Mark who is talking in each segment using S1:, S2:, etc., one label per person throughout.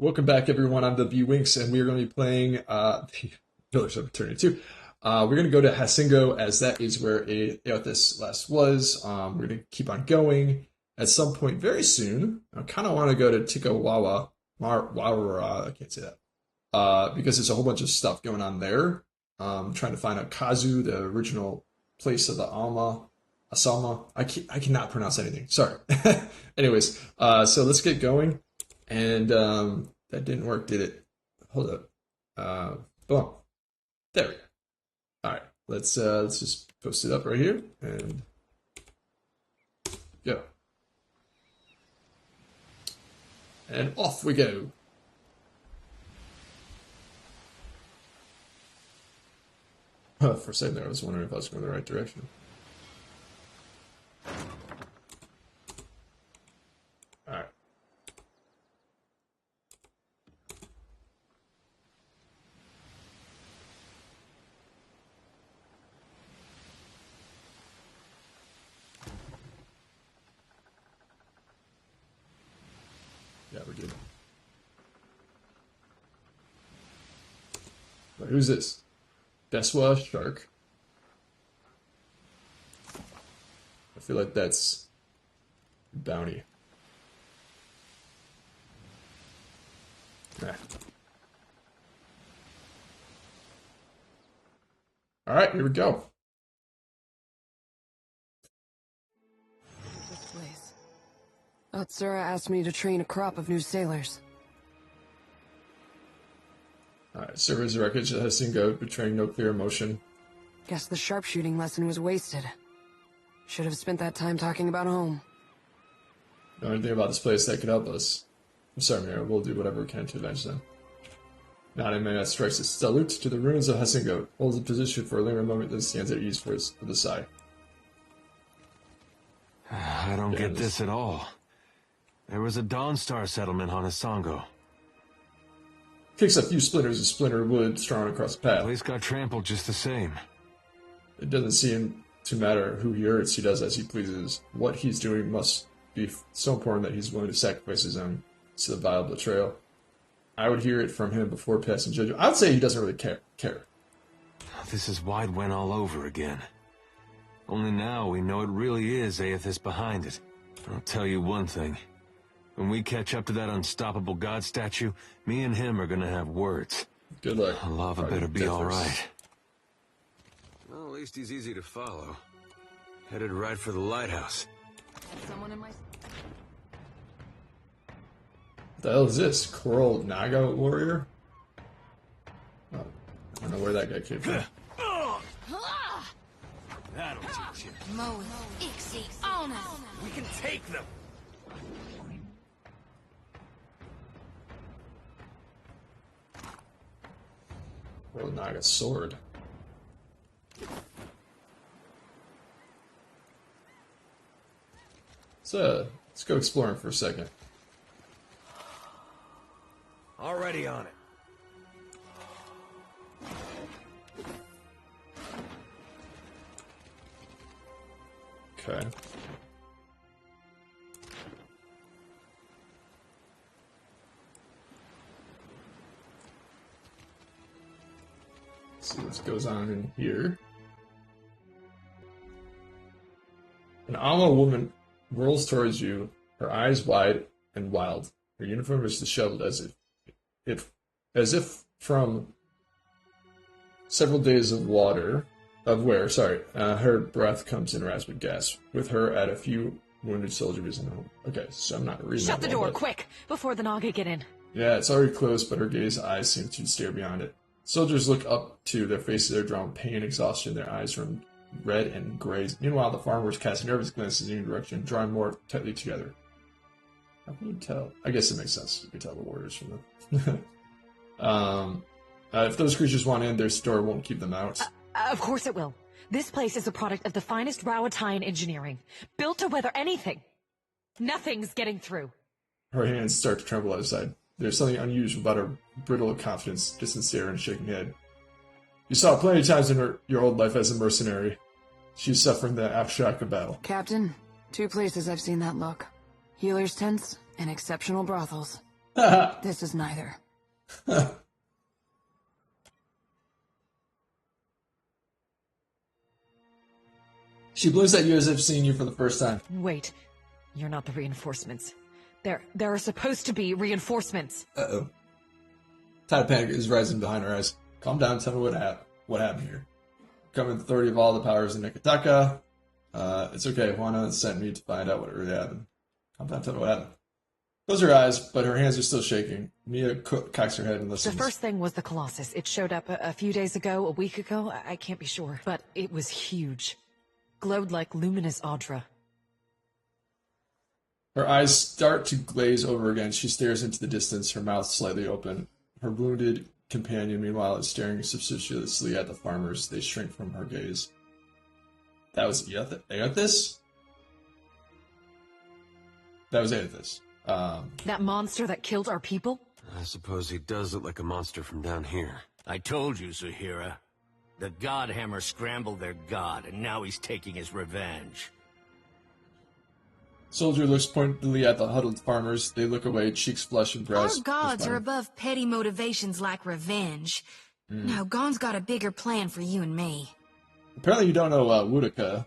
S1: Welcome back, everyone. I'm the B-Winks, and we are going to be playing the Pillars of Eternity 2. We're going to go to Hasingo, as that is where Aothis last was. We're going to keep on going. At some point very soon, I kind of want to go to Tikawawa, I can't say that, because there's a whole bunch of stuff going on there. Trying to find out Kazu, the original place of the Asama. I cannot pronounce anything. Sorry. Anyways, so let's get going. And that didn't work, did it? Hold up. Boom. There we go. All right. Let's just post it up right here and go. And off we go. For a second there, I was wondering if I was going the right direction. Alright. Yeah, we're good. But who's this? Beswa Shark. I feel like that's bounty. Nah. Alright, here we go.
S2: This place. Atsura asked me to train a crop of new sailors.
S1: Alright, servers wreckage at Hasingo, betraying no clear emotion.
S2: Guess the sharpshooting lesson was wasted. Should have spent that time talking about home.
S1: Know anything about this place that could help us? I'm sorry, Mira, we'll do whatever we can to avenge them. Nanaman strikes a salute to the ruins of Hasingo, holds a position for a lingering moment, then stands at ease for the sigh.
S3: I don't get this at all. There was a Dawnstar settlement on Hasango.
S1: Kicks a few splinters of splintered wood strewn across the path.
S3: The place got trampled just the same.
S1: It doesn't seem to matter who he hurts, he does as he pleases. What he's doing must be so important that he's willing to sacrifice his own to the vile betrayal. I would hear it from him before passing judgment. I would say he doesn't really care.
S3: This is Wide Wen all over again. Only now we know it really is Aothis behind it. I'll tell you one thing. When we catch up to that unstoppable god statue, me and him are gonna have words.
S1: Good luck.
S3: Lava better be alright. Well, at least he's easy to follow. Headed right for the lighthouse.
S2: Someone in my...
S1: The hell is this? Coral Naga warrior? Oh, I don't know where that guy came from.
S3: That'll teach you.
S4: Moe, Ixie, Ona.
S3: We can take them.
S1: Coral Naga sword. So, let's go exploring for a second.
S3: Already on it.
S1: Okay. Let's see what goes on in here. An Alma woman whirls towards you, her eyes wide and wild. Her uniform is disheveled as if from several days of water. Her breath comes in rasping gasps. With her at a few wounded soldiers in home. Okay, so I'm not reading
S5: Shut
S1: that
S5: the
S1: well,
S5: door,
S1: but...
S5: quick, before the Naga get in.
S1: Yeah, it's already closed, but her eyes seem to stare beyond it. Soldiers look up to their faces, are drawn pain, exhaustion, their eyes run red and gray. Meanwhile, the farmers cast nervous glances in your direction, drawing more tightly together. How can you tell? I guess it makes sense. You can tell the warriors from them. If those creatures want in, their store won't keep them out.
S5: Of course it will. This place is a product of the finest Rowatine engineering, built to weather anything. Nothing's getting through.
S1: Her hands start to tremble outside. There's something unusual about her brittle confidence, distant stare and shaking head. You saw it plenty of times in your old life as a mercenary. She's suffering the aftershock of battle.
S2: Captain, 2 places I've seen that look. Healers' tents and exceptional brothels. This is neither.
S1: She blinks at you as if seeing you for the first time.
S5: Wait, you're not the reinforcements. There are supposed to be reinforcements.
S1: Uh-oh. Tide of panic is rising behind her eyes. Calm down, tell me what happened here. Coming with authority of all the powers in Nikitaka. It's okay, Juana sent me to find out what really happened. Calm down, tell me what happened. Close her eyes, but her hands are still shaking. Mia cocks her head and listens.
S5: The first thing was the Colossus. It showed up a few days ago, a week ago, I can't be sure. But it was huge. Glowed like luminous Audra.
S1: Her eyes start to glaze over again. She stares into the distance, her mouth slightly open. Her wounded companion, meanwhile, is staring suspiciously at the farmers. They shrink from her gaze. That was Aethys? That was Aethys.
S5: That monster that killed our people?
S3: I suppose he does look like a monster from down here.
S6: I told you, Zahira. The Godhammer scrambled their god, and now he's taking his revenge.
S1: Soldier looks pointedly at the huddled farmers. They look away, cheeks flushed and brows.
S4: Our gods are above petty motivations like revenge. No, Gon's got a bigger plan for you and me.
S1: Apparently you don't know Woodaka.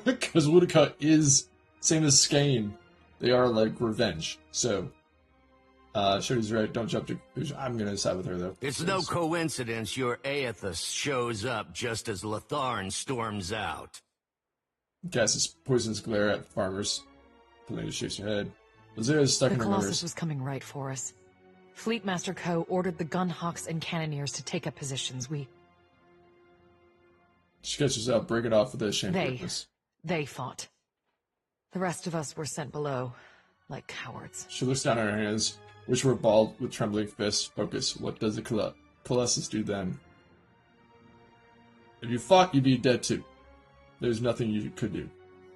S1: Because Woodaka is same as Skane. They are like revenge. So, Shodi's right. Don't jump to conclusion. I'm going to side with her, though.
S6: It's no coincidence your Aethys shows up just as Latharn storms out.
S1: Casts poisonous glare at farmers. Helena shakes her head. Lazira is stuck
S5: The
S1: in her
S5: Colossus
S1: motors.
S5: was coming right for us. Fleetmaster Ko ordered the gunhawks and cannoneers to take up positions.
S1: She catches up, break it off with a shame quickness.
S5: They fought. The rest of us were sent below, like cowards.
S1: She looks down at her hands, which were balled with trembling fists. Focus. What does the Colossus do then? If you fought, you'd be dead too. There's nothing you could do.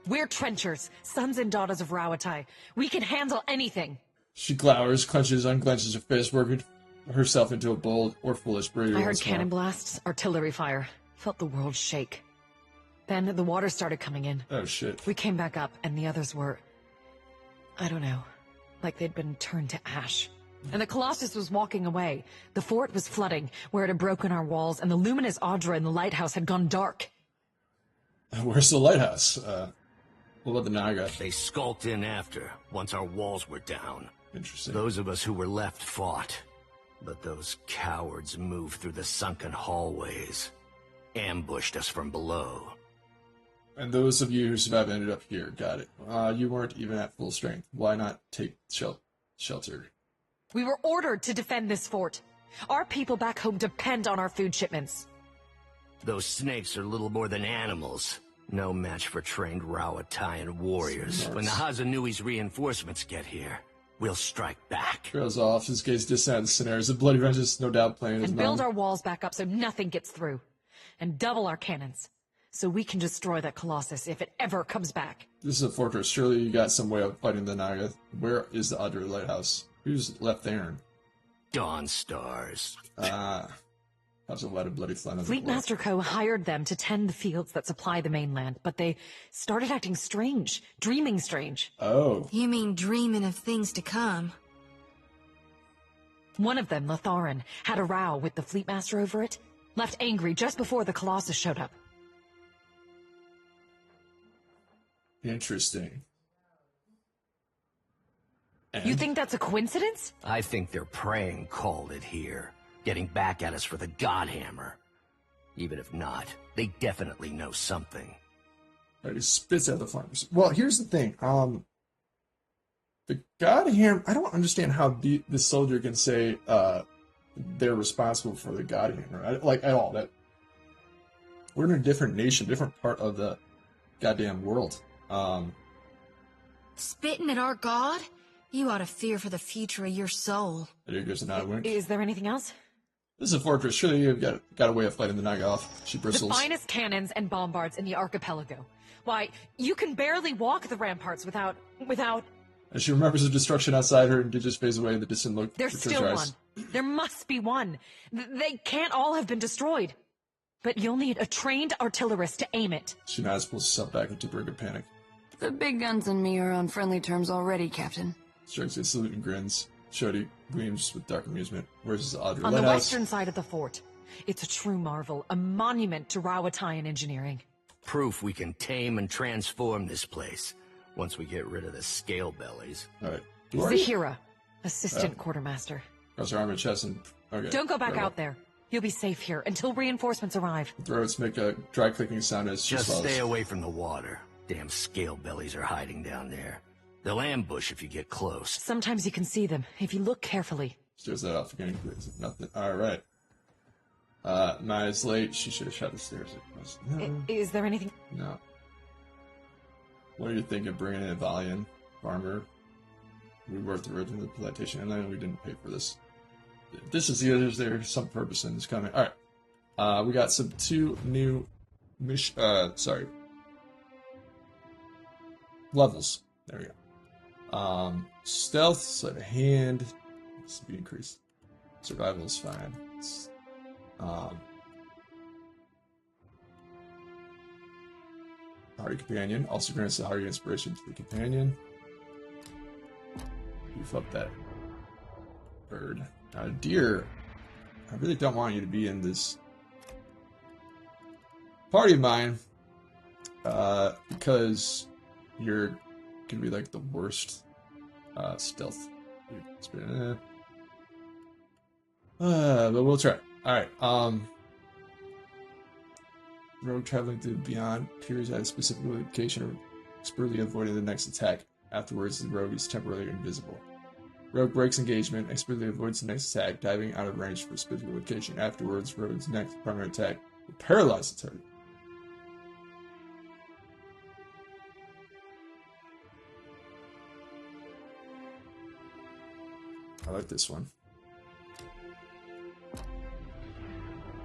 S5: We're trenchers, sons and daughters of Rawatai. We can handle anything.
S1: She glowers, clenches, unclenches her fist, working herself into a bold or foolish bravery.
S5: I heard cannon blasts, artillery fire. Felt the world shake. Then the water started coming in.
S1: Oh shit.
S5: We came back up, and the others were... I don't know. Like they'd been turned to ash. And the Colossus was walking away. The fort was flooding, where it had broken our walls, and the luminous Audra in the lighthouse had gone dark.
S1: Where's the lighthouse? What about the Naga?
S6: They skulked in after, once our walls were down.
S1: Interesting.
S6: Those of us who were left fought. But those cowards moved through the sunken hallways. Ambushed us from below.
S1: And those of you who survived ended up here. Got it. You weren't even at full strength. Why not take shelter?
S5: We were ordered to defend this fort. Our people back home depend on our food shipments.
S6: Those snakes are little more than animals. No match for trained Rawataian warriors.
S1: Smart.
S6: When the Hazanui's reinforcements get here, we'll strike back.
S1: Trails off, his gaze distant at the scenarios. The bloody vengeance, no doubt, playing his
S5: And build our walls back up so nothing gets through. And double our cannons. So we can destroy that Colossus if it ever comes back.
S1: This is a fortress. Surely you got some way of fighting the Naga. Where is the other lighthouse? Who's left there?
S6: Dawn stars.
S1: That's a lot of bloody flying on the floor.
S5: Fleetmaster Ko hired them to tend the fields that supply the mainland, but they started acting strange, dreaming strange.
S1: Oh.
S4: You mean dreaming of things to come?
S5: One of them, Latharan, had a row with the Fleetmaster over it, left angry just before the Colossus showed up.
S1: Interesting. And?
S5: You think that's a coincidence?
S6: I think their praying called it here. Getting back at us for the Godhammer. Even if not, they definitely know something.
S1: He spits at the farmers. Well, here's the thing. The Godhammer, I don't understand how the soldier can say they're responsible for the Godhammer. Like, at all. That we're in a different nation, different part of the goddamn world.
S4: Spitting at our god? You ought to fear for the future of your soul.
S1: There goes the Naga wink.
S5: Is there anything else?
S1: This is a fortress. Surely you've got a way of fighting the Naga off. She
S5: The
S1: bristles.
S5: finest cannons and bombards in the archipelago. Why, you can barely walk the ramparts without...
S1: As she remembers the destruction outside her, and just fades away. The distant look.
S5: There's
S1: returns
S5: still
S1: her
S5: one.
S1: eyes.
S5: There must be one. They can't all have been destroyed. But you'll need a trained artillerist to aim it.
S1: She nods, pulls herself back into brigger panic.
S2: The big guns and me are on friendly terms already, Captain.
S1: Strikes a salute and grins. Shody gleams with dark amusement. Where's the Audrey
S5: On the
S1: lighthouse?
S5: western side of the fort. It's a true marvel, a monument to Rawataian engineering.
S6: Proof we can tame and transform this place once we get rid of the scale bellies.
S1: All right. Who are you?
S5: Zahira, assistant quartermaster.
S1: Cross your arm and chest and... Okay.
S5: Don't go back
S1: very well.
S5: out there. You'll be safe here until reinforcements arrive.
S1: Throats make a dry clicking sound as she
S6: Just
S1: swallows.
S6: stay away from the water. Damn scale bellies are hiding down there. They'll ambush if you get close.
S5: Sometimes you can see them, if you look carefully.
S1: Stairs that off again. Nothing. All right. Maya's late. She should have shot the stairs. No.
S5: Is there anything...
S1: No. What do you think of bringing in a Valiant farmer? We worked the road to the plantation, and then we didn't pay for this. This is the other. There's some purpose in this coming. All right. We got two new levels. There we go. Stealth, sleight of hand, needs to be increased. Survival is fine. Hardy Companion also grants the hardy inspiration to the companion. Beef up that bird. Deer, I really don't want you to be in this party of mine because you're gonna be like the worst stealth. But we'll try. Alright, rogue traveling through beyond appears at a specific location or expertly avoiding the next attack. Afterwards, the rogue is temporarily invisible. Rogue breaks engagement, expertly avoids the next attack, diving out of range for a specific location. Afterwards, Rogue's next primary attack will paralyze the target. I like this one.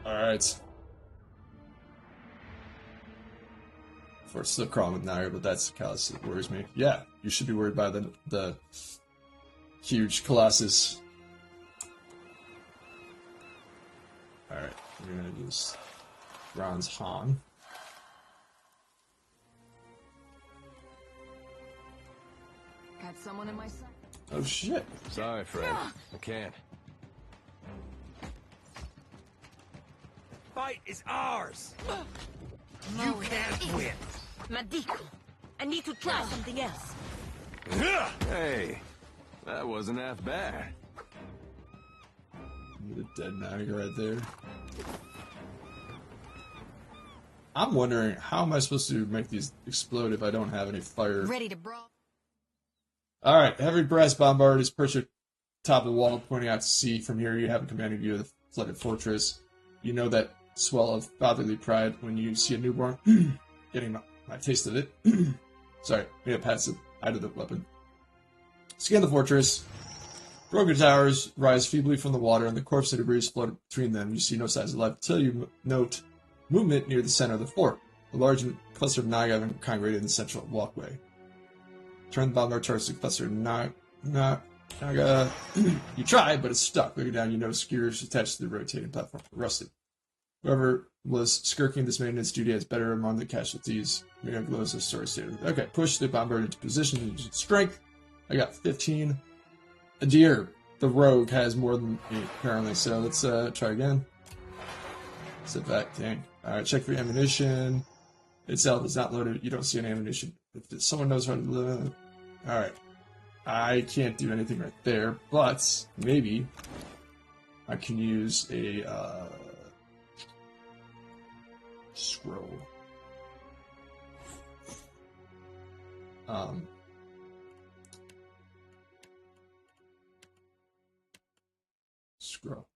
S1: Alright. For still crawling with Nair, but that's the callus that worries me. Yeah, you should be worried by the huge colossus. Alright, we're gonna use Bronze Han.
S2: Got someone in my sight.
S1: Oh shit.
S3: Sorry, Fred. I can't.
S7: Fight is ours. You can't win.
S4: Madico, I need to try something else.
S3: Hey, that wasn't half bad.
S1: The dead Naga right there. I'm wondering, how am I supposed to make these explode if I don't have any fire?
S4: Ready to brawl.
S1: Alright, heavy brass bombard is perched at the top of the wall, pointing out to sea. From here, you have a commanding view of the flooded fortress. You know that swell of fatherly pride when you see a newborn. Getting my taste of it. Sorry, made a passive eye to the weapon. Scan the fortress. Broken towers rise feebly from the water, and the corpse and debris float between them. You see no signs of life until you note movement near the center of the fort. A large cluster of Naga have congregated in the central walkway. Turn the bombard towards the cluster of Naga. You try, but it's stuck. Looking down, you notice skewers attached to the rotating platform rusted. Whoever was skirking this maintenance duty has better among the casualties. Mira glows the story stated. Okay, push the bombard into position and use its strength. I got 15. A deer. The rogue has more than 8, apparently, so let's try again. Sit back, dang. Alright, check for ammunition. Itself is not loaded. You don't see any ammunition. If someone knows how to load. Alright. I can't do anything right there, but maybe I can use a scroll. Scroll.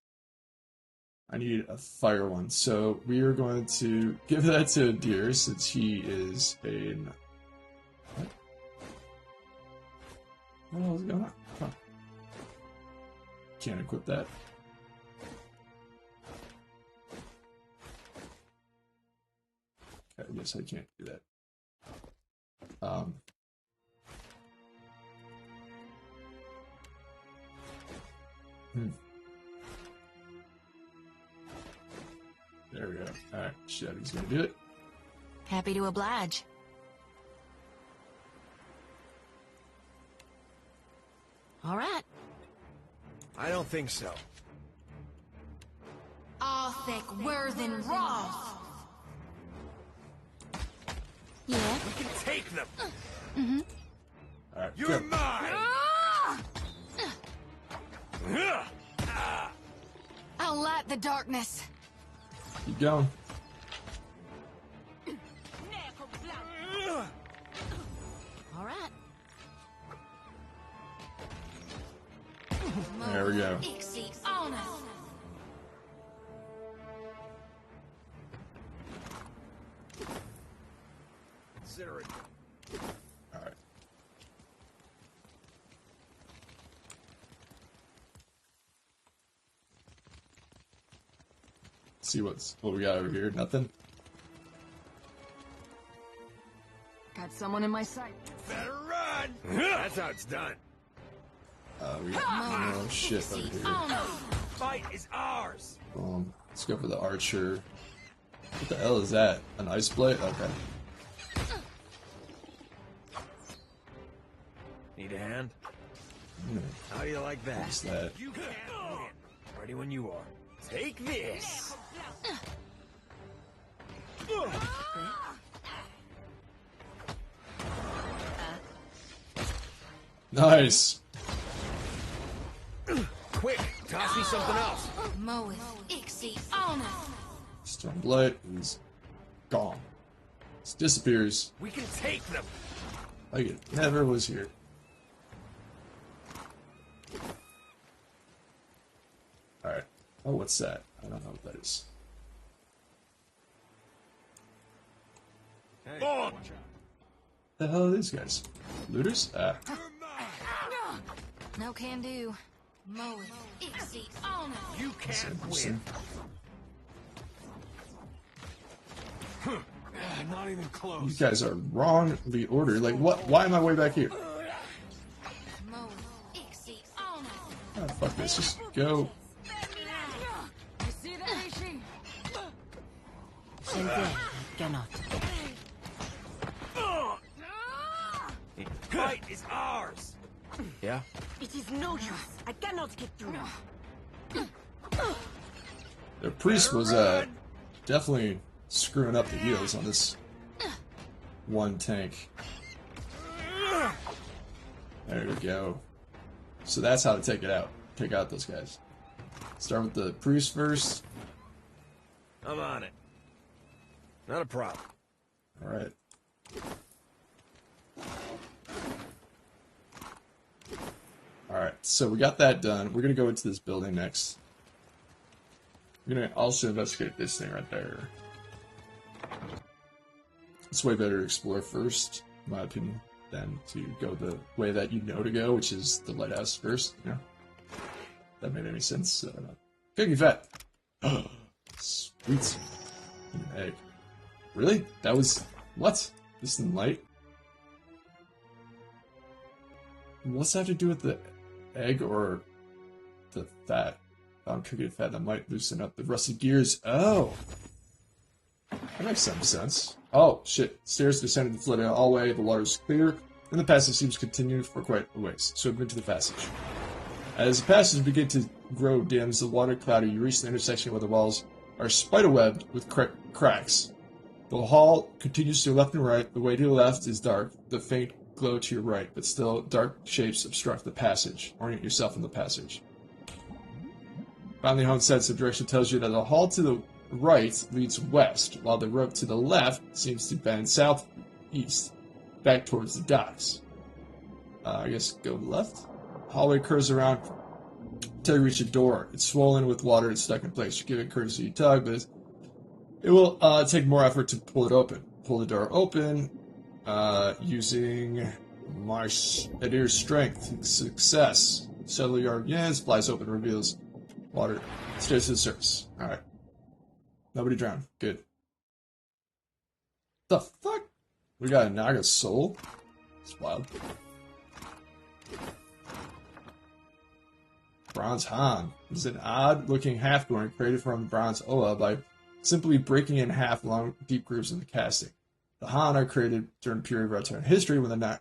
S1: I need a fire one, so we are going to give that to Deer since he is a. What? What the hell is going on? Huh. Can't equip that. Okay, yes, I can't do that. There we go. Alright, Shadow's gonna do it.
S4: Happy to oblige. All right.
S7: I don't think so.
S4: Arthek Worthen Roth. Yeah?
S7: We can take them!
S1: Alright,
S7: You're
S1: go.
S7: mine!
S4: I'll light the darkness.
S1: Keep going.
S4: All right.
S1: There we go.
S4: Exceed honor.
S7: Consider it.
S1: Alright. See what we got over here. Nothing.
S2: Got someone in my sight.
S7: Better run! That's how it's done.
S1: We got no shit over here.
S7: Fight is ours!
S1: Let's go for the archer. What the hell is that? An ice blade? Okay.
S7: Need a hand? How do you like that?
S1: What's that?
S7: You can't win. Ready when you are. Take this!
S1: Nice!
S7: Quick, toss me something else.
S4: Moeth exceed honor.
S1: Stormblight is gone. It disappears
S7: We can take them.
S1: like it never was here. Alright. Oh, what's that? I don't know what that is.
S7: Hey,
S3: Bonk!
S1: The hell are these guys? Looters? Ah.
S4: No can do. Moeth exceed honor.
S7: You
S1: That's
S7: can't
S1: interesting.
S7: win.
S3: Not even
S1: You
S3: close.
S1: guys are wrongly ordered. Like, what? Why am I way back here?
S4: Moeth exceed honor.
S1: Oh, fuck this. Just go.
S2: You see that, Rishi?
S5: Cannot.
S7: Fight is ours! Yeah?
S2: It is no use. I cannot get through.
S1: The priest was definitely screwing up the wheels on this one tank. There we go. So that's how to take it out. Take out those guys. Start with the priest first.
S7: I'm on it. Not a problem.
S1: Alright. Alright, so we got that done. We're gonna go into this building next. We're gonna also investigate this thing right there. It's way better to explore first, in my opinion, than to go the way that you know to go, which is the lighthouse first, you know? That made any sense? I don't know. Cookie fat! Sweet. An egg. Really? That was... What? Distant light? What's that have to do with the egg or the fat? Found cookie fat that might loosen up the rusty gears. Oh! That makes some sense. Oh, shit. Stairs descended the flooded hallway, the water is clear, and the passage seems to continue for quite a ways. So move into the passage. As the passage begins to grow dim, the water cloudy, you reach the intersection where the walls are spiderwebbed with cracks. The hall continues to your left and right. The way to the left is dark, the faint glow to your right, but still dark shapes obstruct the passage. Orient yourself in the passage. Finally, home sense of direction tells you that the hall to the right leads west, while the rope to the left seems to bend southeast, back towards the docks. I guess go left? Hallway curves around until you reach a door. It's swollen with water and stuck in place. You give it courtesy tug, but it will take more effort to pull it open. Pull the door open using my Adir's strength. Success. Settle your yes, flies open, reveals water. Stairs to the surface. Alright. Nobody drowned. Good. The fuck? We got a Naga soul? It's wild. Bronze Han is an odd-looking half-gourn created from bronze Oa by simply breaking in half long deep grooves in the casting. The Han are created during a period of our history when the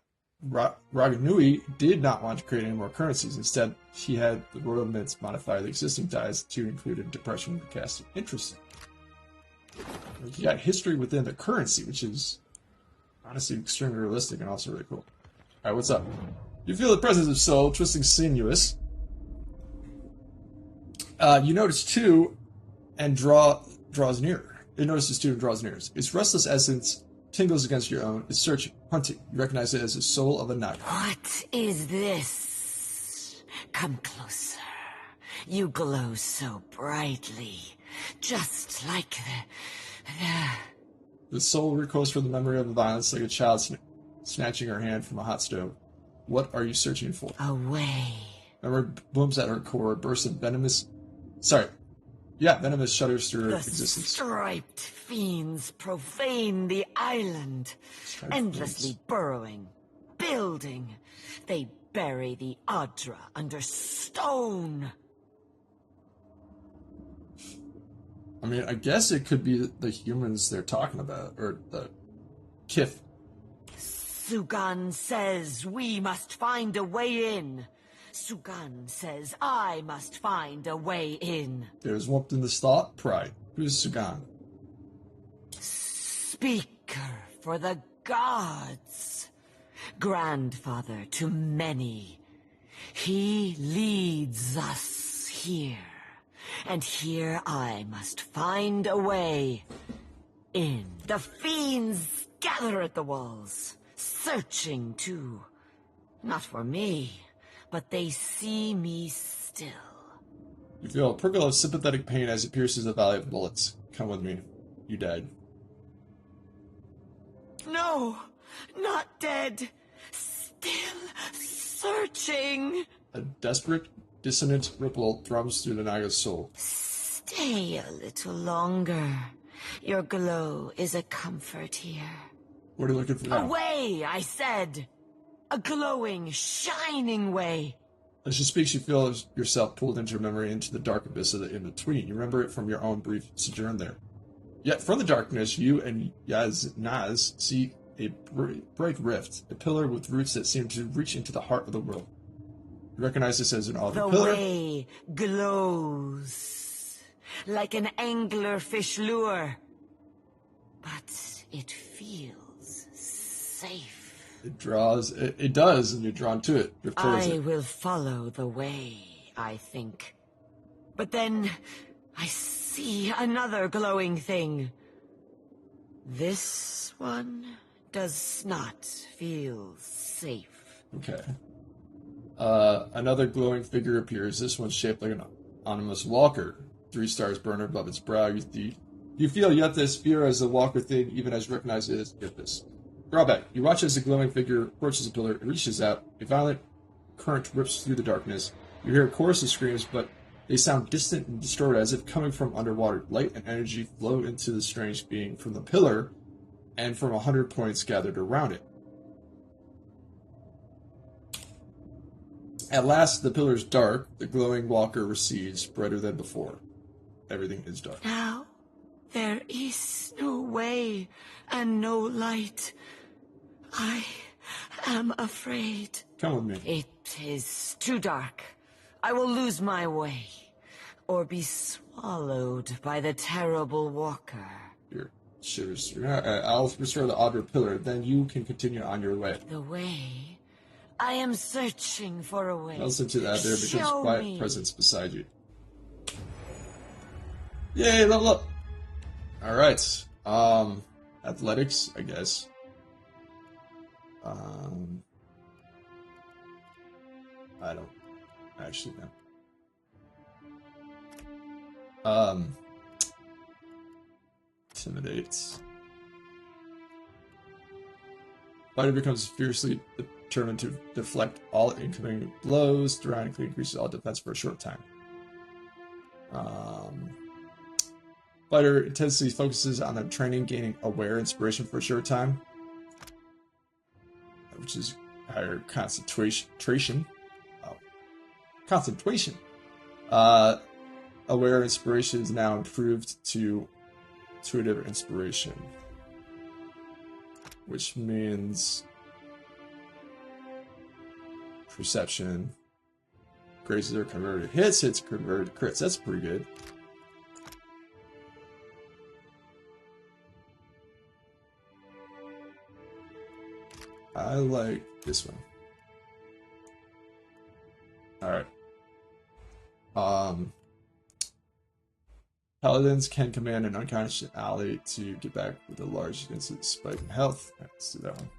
S1: Raganui did not want to create any more currencies. Instead, she had the royal mints modify the existing dies to include a depression forecasting. Interesting. You got history within the currency, which is honestly extremely realistic and also really cool. Alright, what's up? You feel the presence of soul, twisting sinuous. You notice too, and draws nearer. It notices too and draws nearer. Its restless essence tingles against your own. It's searching, hunting. You recognize it as the soul of a night.
S8: What is this? Come closer. You glow so brightly, just like
S1: The soul recoils from the memory of the violence like a child snatching her hand from a hot stove. What are you searching for?
S8: away.
S1: Memory blooms at her core, bursts of venomous shudders through her
S8: The
S1: existence.
S8: striped fiends profane the island,
S1: Striped
S8: endlessly
S1: fiends.
S8: burrowing, building. They bury the Adra under stone.
S1: I mean, I guess it could be the humans they're talking about, or the Kith.
S8: Sugan says we must find a way in. Sugan says I must find a way in.
S1: There's warmth in this thought, pride. Who's Sugan?
S8: Speaker for the gods. Grandfather to many. He leads us here. And here I must find a way in. The fiends gather at the walls, searching too. Not for me, but they see me still.
S1: You feel a prickle of sympathetic pain as it pierces the valley of bullets. Come with me. You died.
S8: No, not dead. Still searching.
S1: A desperate, dissonant ripple thrums through the Naga's soul.
S8: Stay a little longer. Your glow is a comfort here.
S1: What are you looking for now?
S8: Away, I said. A glowing, shining way.
S1: As she speaks, you feel yourself pulled into your memory into the dark abyss of the in-between. You remember it from your own brief sojourn there. Yet from the darkness, you and Naz see a bright rift, a pillar with roots that seem to reach into the heart of the world. You recognize this as an altar
S8: The
S1: pillar.
S8: way glows like an anglerfish lure. But it feels safe.
S1: It draws, it does, and you're drawn to it. You're towards
S8: I
S1: it.
S8: will follow the way, I think. But then I see another glowing thing. This one does not feel safe.
S1: Okay. Another glowing figure appears. This one's shaped like an ominous walker. 3 stars burn above its brow. You feel Yethis fear as the walker thing, even as you recognize it as Yethis. Drawback. You watch as the glowing figure approaches the pillar. It reaches out. A violent current rips through the darkness. You hear a chorus of screams, but they sound distant and distorted, as if coming from underwater. Light and energy flow into the strange being from the pillar, and from 100 points gathered around it. At last, the pillar's dark. The glowing walker recedes, brighter than before. Everything is dark.
S8: Now there is no way and no light. I am afraid.
S1: Come with me.
S8: It is too dark. I will lose my way, or be swallowed by the terrible walker.
S1: Your shivers. I'll restore the Audra pillar, then you can continue on your way.
S8: The way? I am searching for a way.
S1: Listen to that. There becomes
S8: Show
S1: quiet
S8: me.
S1: presence beside you. Yay, level up! Alright. Athletics, I guess. I don't actually know. Intimidates. Fighter becomes fiercely determined to deflect all incoming blows, dramatically increases all defense for a short time. Fighter intensely focuses on the training, gaining aware inspiration for a short time, which is higher concentration. Concentration. Aware inspiration is now improved to intuitive inspiration, which means perception. Grazes are converted hits, hits converted crits. That's pretty good. I like this one. Alright. Paladins can command an unconscious ally to get back with a large instant spike in health. Right, let's do that one.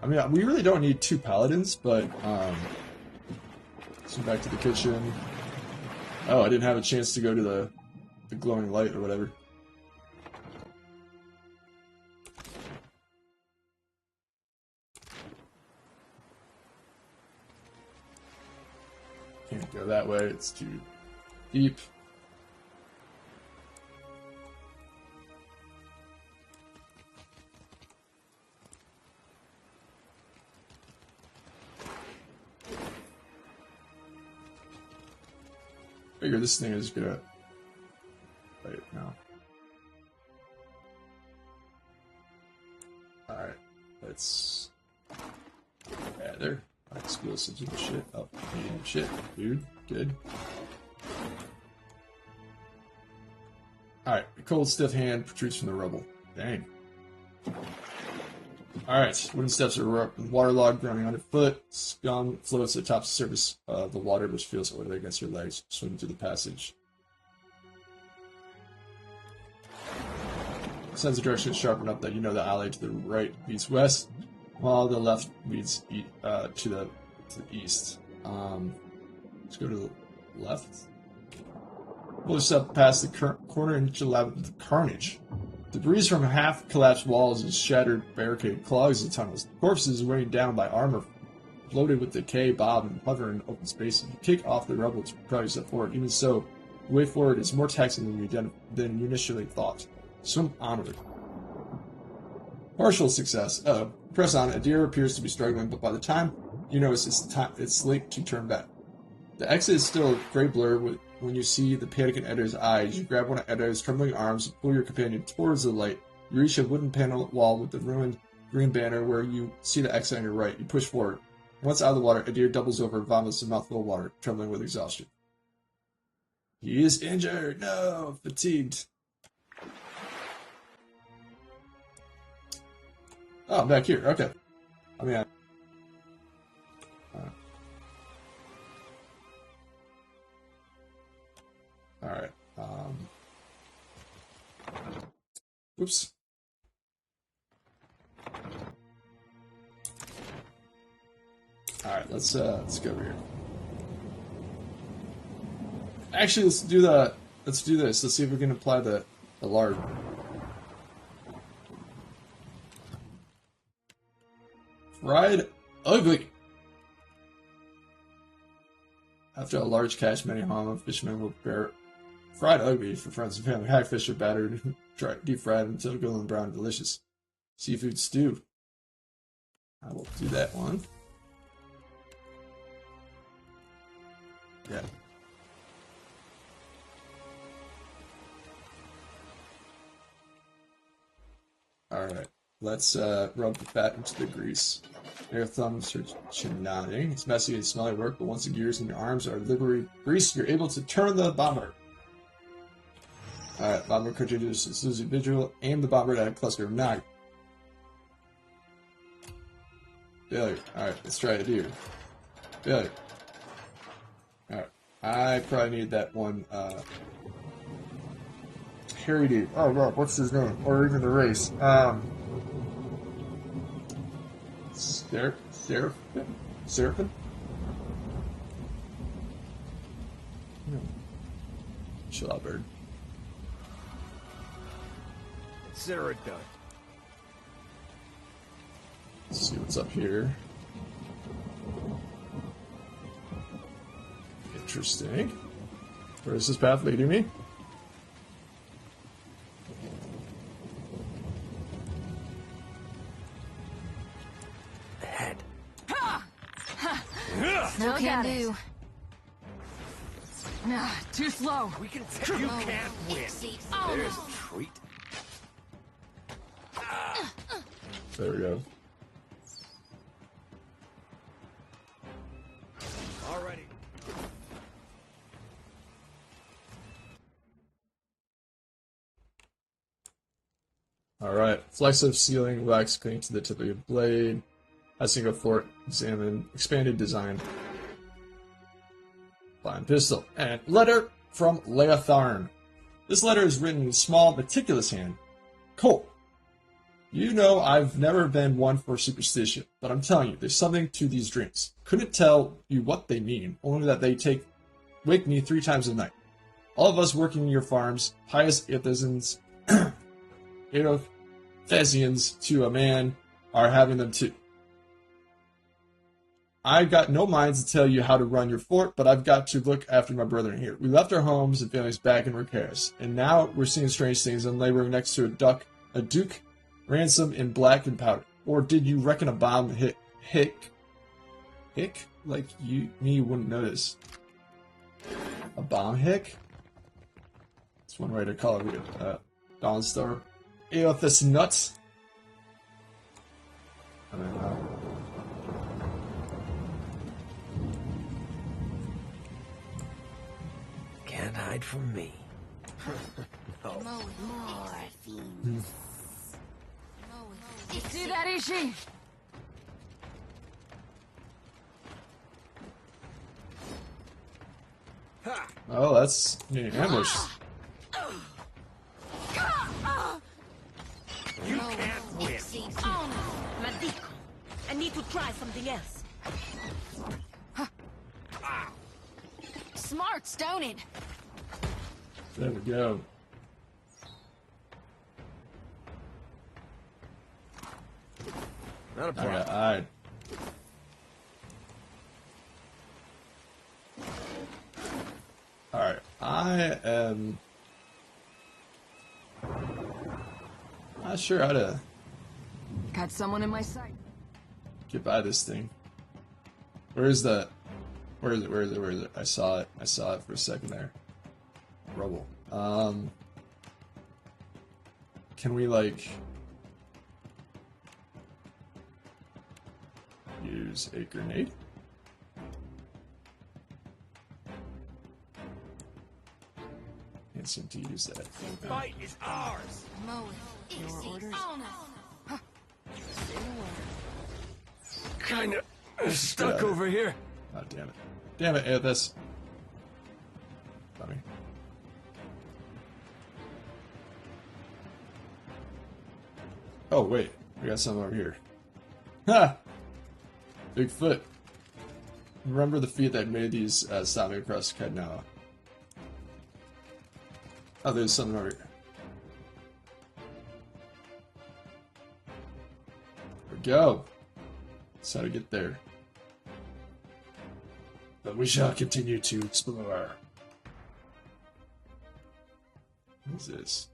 S1: I mean, we really don't need 2 paladins, but let's go back to the kitchen. Oh, I didn't have a chance to go to the glowing light or whatever. Can't go that way, it's too deep. Figure this thing is gonna... Wait, no. Alright, let's... Yeah, there. Explosives and shit. Oh, shit, dude. Good. Alright, a cold, stiff hand protrudes from the rubble. Dang. Alright, wooden steps are waterlogged, grounding underfoot. Scum floats at the top surface of the water, which feels oily against your legs. Swim through the passage. Sense of direction is sharp enough that you know the alley to the right leads west, while the left leads to the east. Let's go to the left. Pull yourself past the corner into the labyrinth of carnage. Debris from half-collapsed walls and shattered barricade clogs the tunnels. Corpses weighing down by armor, bloated with decay, bob and hover in open spaces. You kick off the rubble to propel yourself forward. Even so, the way forward is more taxing than you initially thought. Swim onward. Partial success. Press on. A deer appears to be struggling, but by the time you notice it's late to turn back. The exit is still a gray blur when you see the panic in Eddar's eyes. You grab one of Eddar's trembling arms and pull your companion towards the light. You reach a wooden panel wall with the ruined green banner where you see the exit on your right. You push forward. Once out of the water, a deer doubles over and vomits a mouthful of water, trembling with exhaustion. He is injured. No, fatigued. Oh, I'm back here. Okay. I mean, alright. Oops. Alright, let's go over here. Actually, let's do this. Let's see if we can apply the lard. Fried ugly. After a large catch, many Hama fishermen will prepare fried ugly for friends and family. Hagfish are battered, deep fried until golden brown and delicious. Seafood stew. I will do that one. Yeah. Alright. Let's rub the fat into the grease. Your thumbs are nodding. It's messy and smelly work, but once the gears in your arms are liberally greased, you're able to turn the bomber. Alright, bomber continues its individual. Aim the bomber at a cluster of nine. Failure. Alright, let's try it here. Failure. Alright. I probably need that one, Harry dude. Oh god, what's his name? Or even the race. Seraphim? Chill out, bird.
S7: Consider it done.
S1: Let's see what's up here. Interesting. Where is this path leading me?
S6: Ahead.
S4: No can do.
S5: Too slow.
S7: We can take you can't win.
S6: There's a treat.
S1: There we go. Flex of ceiling, wax clinging to the tip of your blade. Hasingo fort, examine, expanded design. Fine pistol. And letter from Leotharn. This letter is written in small, meticulous hand. Cole, you know I've never been one for superstition, but I'm telling you, there's something to these dreams. Couldn't tell you what they mean, only that they wake me 3 times a night. All of us working in your farms, pious Aethesians, Aethesians to a man, are having them too. I've got no mind to tell you how to run your fort, but I've got to look after my brethren here. We left our homes and families back in repairs, and now we're seeing strange things and laboring next to a duke, ransom in black and powder. Or did you reckon a bomb hick? Like me wouldn't notice. A bomb hick? That's one way to call it. Dawnstar. Aethys nuts. I don't know.
S6: Can't hide from me.
S5: See that, Ishi?
S1: Oh, that's an ambush.
S7: You can't win.
S8: I need to try something else.
S4: Smart, stone it.
S1: There we go.
S6: Not a problem.
S1: Alright. Alright, I am not sure how to
S2: Got someone in my sight.
S1: get by this thing. Where is that? Where is it? Where is it? Where is it? I saw it. I saw it for a second there. Rubble. Can we like use a grenade? Can't seem to use that.
S7: The fight is ours.
S2: Your orders.
S3: Kinda stuck over here.
S1: Oh, damn it. Damn it, Aethys. Funny. Oh, wait. We got something over here. Ha! Bigfoot. Remember the feat that made these stop me across Kadnawa. Oh, there's something over here. There we go. That's how to get there. But we shall continue to explore. What is this?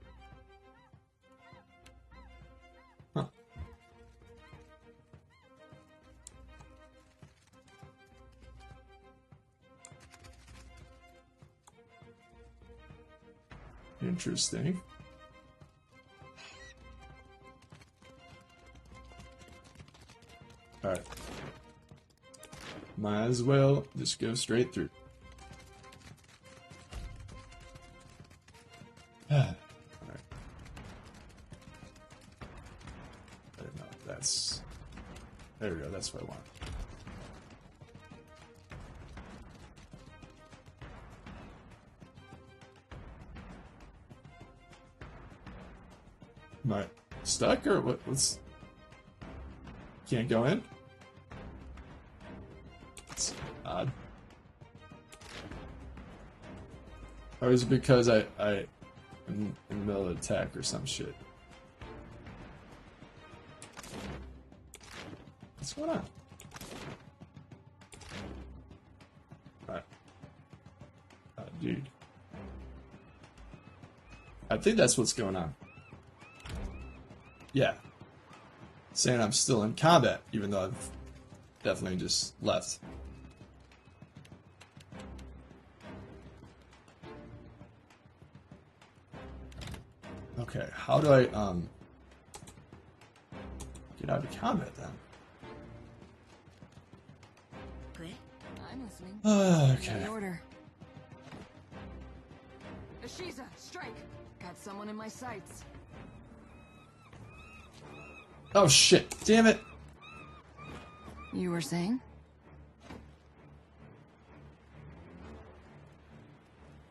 S1: Huh. Interesting. Alright. Might as well just go straight through. Alright. I don't know. That's... There we go. That's what I want. Am I stuck or what? What's... Can't go in? It's odd. Or is it because I'm in the middle of attack or some shit? What's going on? Alright. Dude. I think that's what's going on. Yeah. Saying I'm still in combat, even though I've definitely just left. Okay, how do I, get out of combat then?
S2: I'm listening.
S1: Okay.
S2: The order. Ashiza, strike! Got someone in my sights.
S1: Oh shit! Damn it!
S2: You were saying?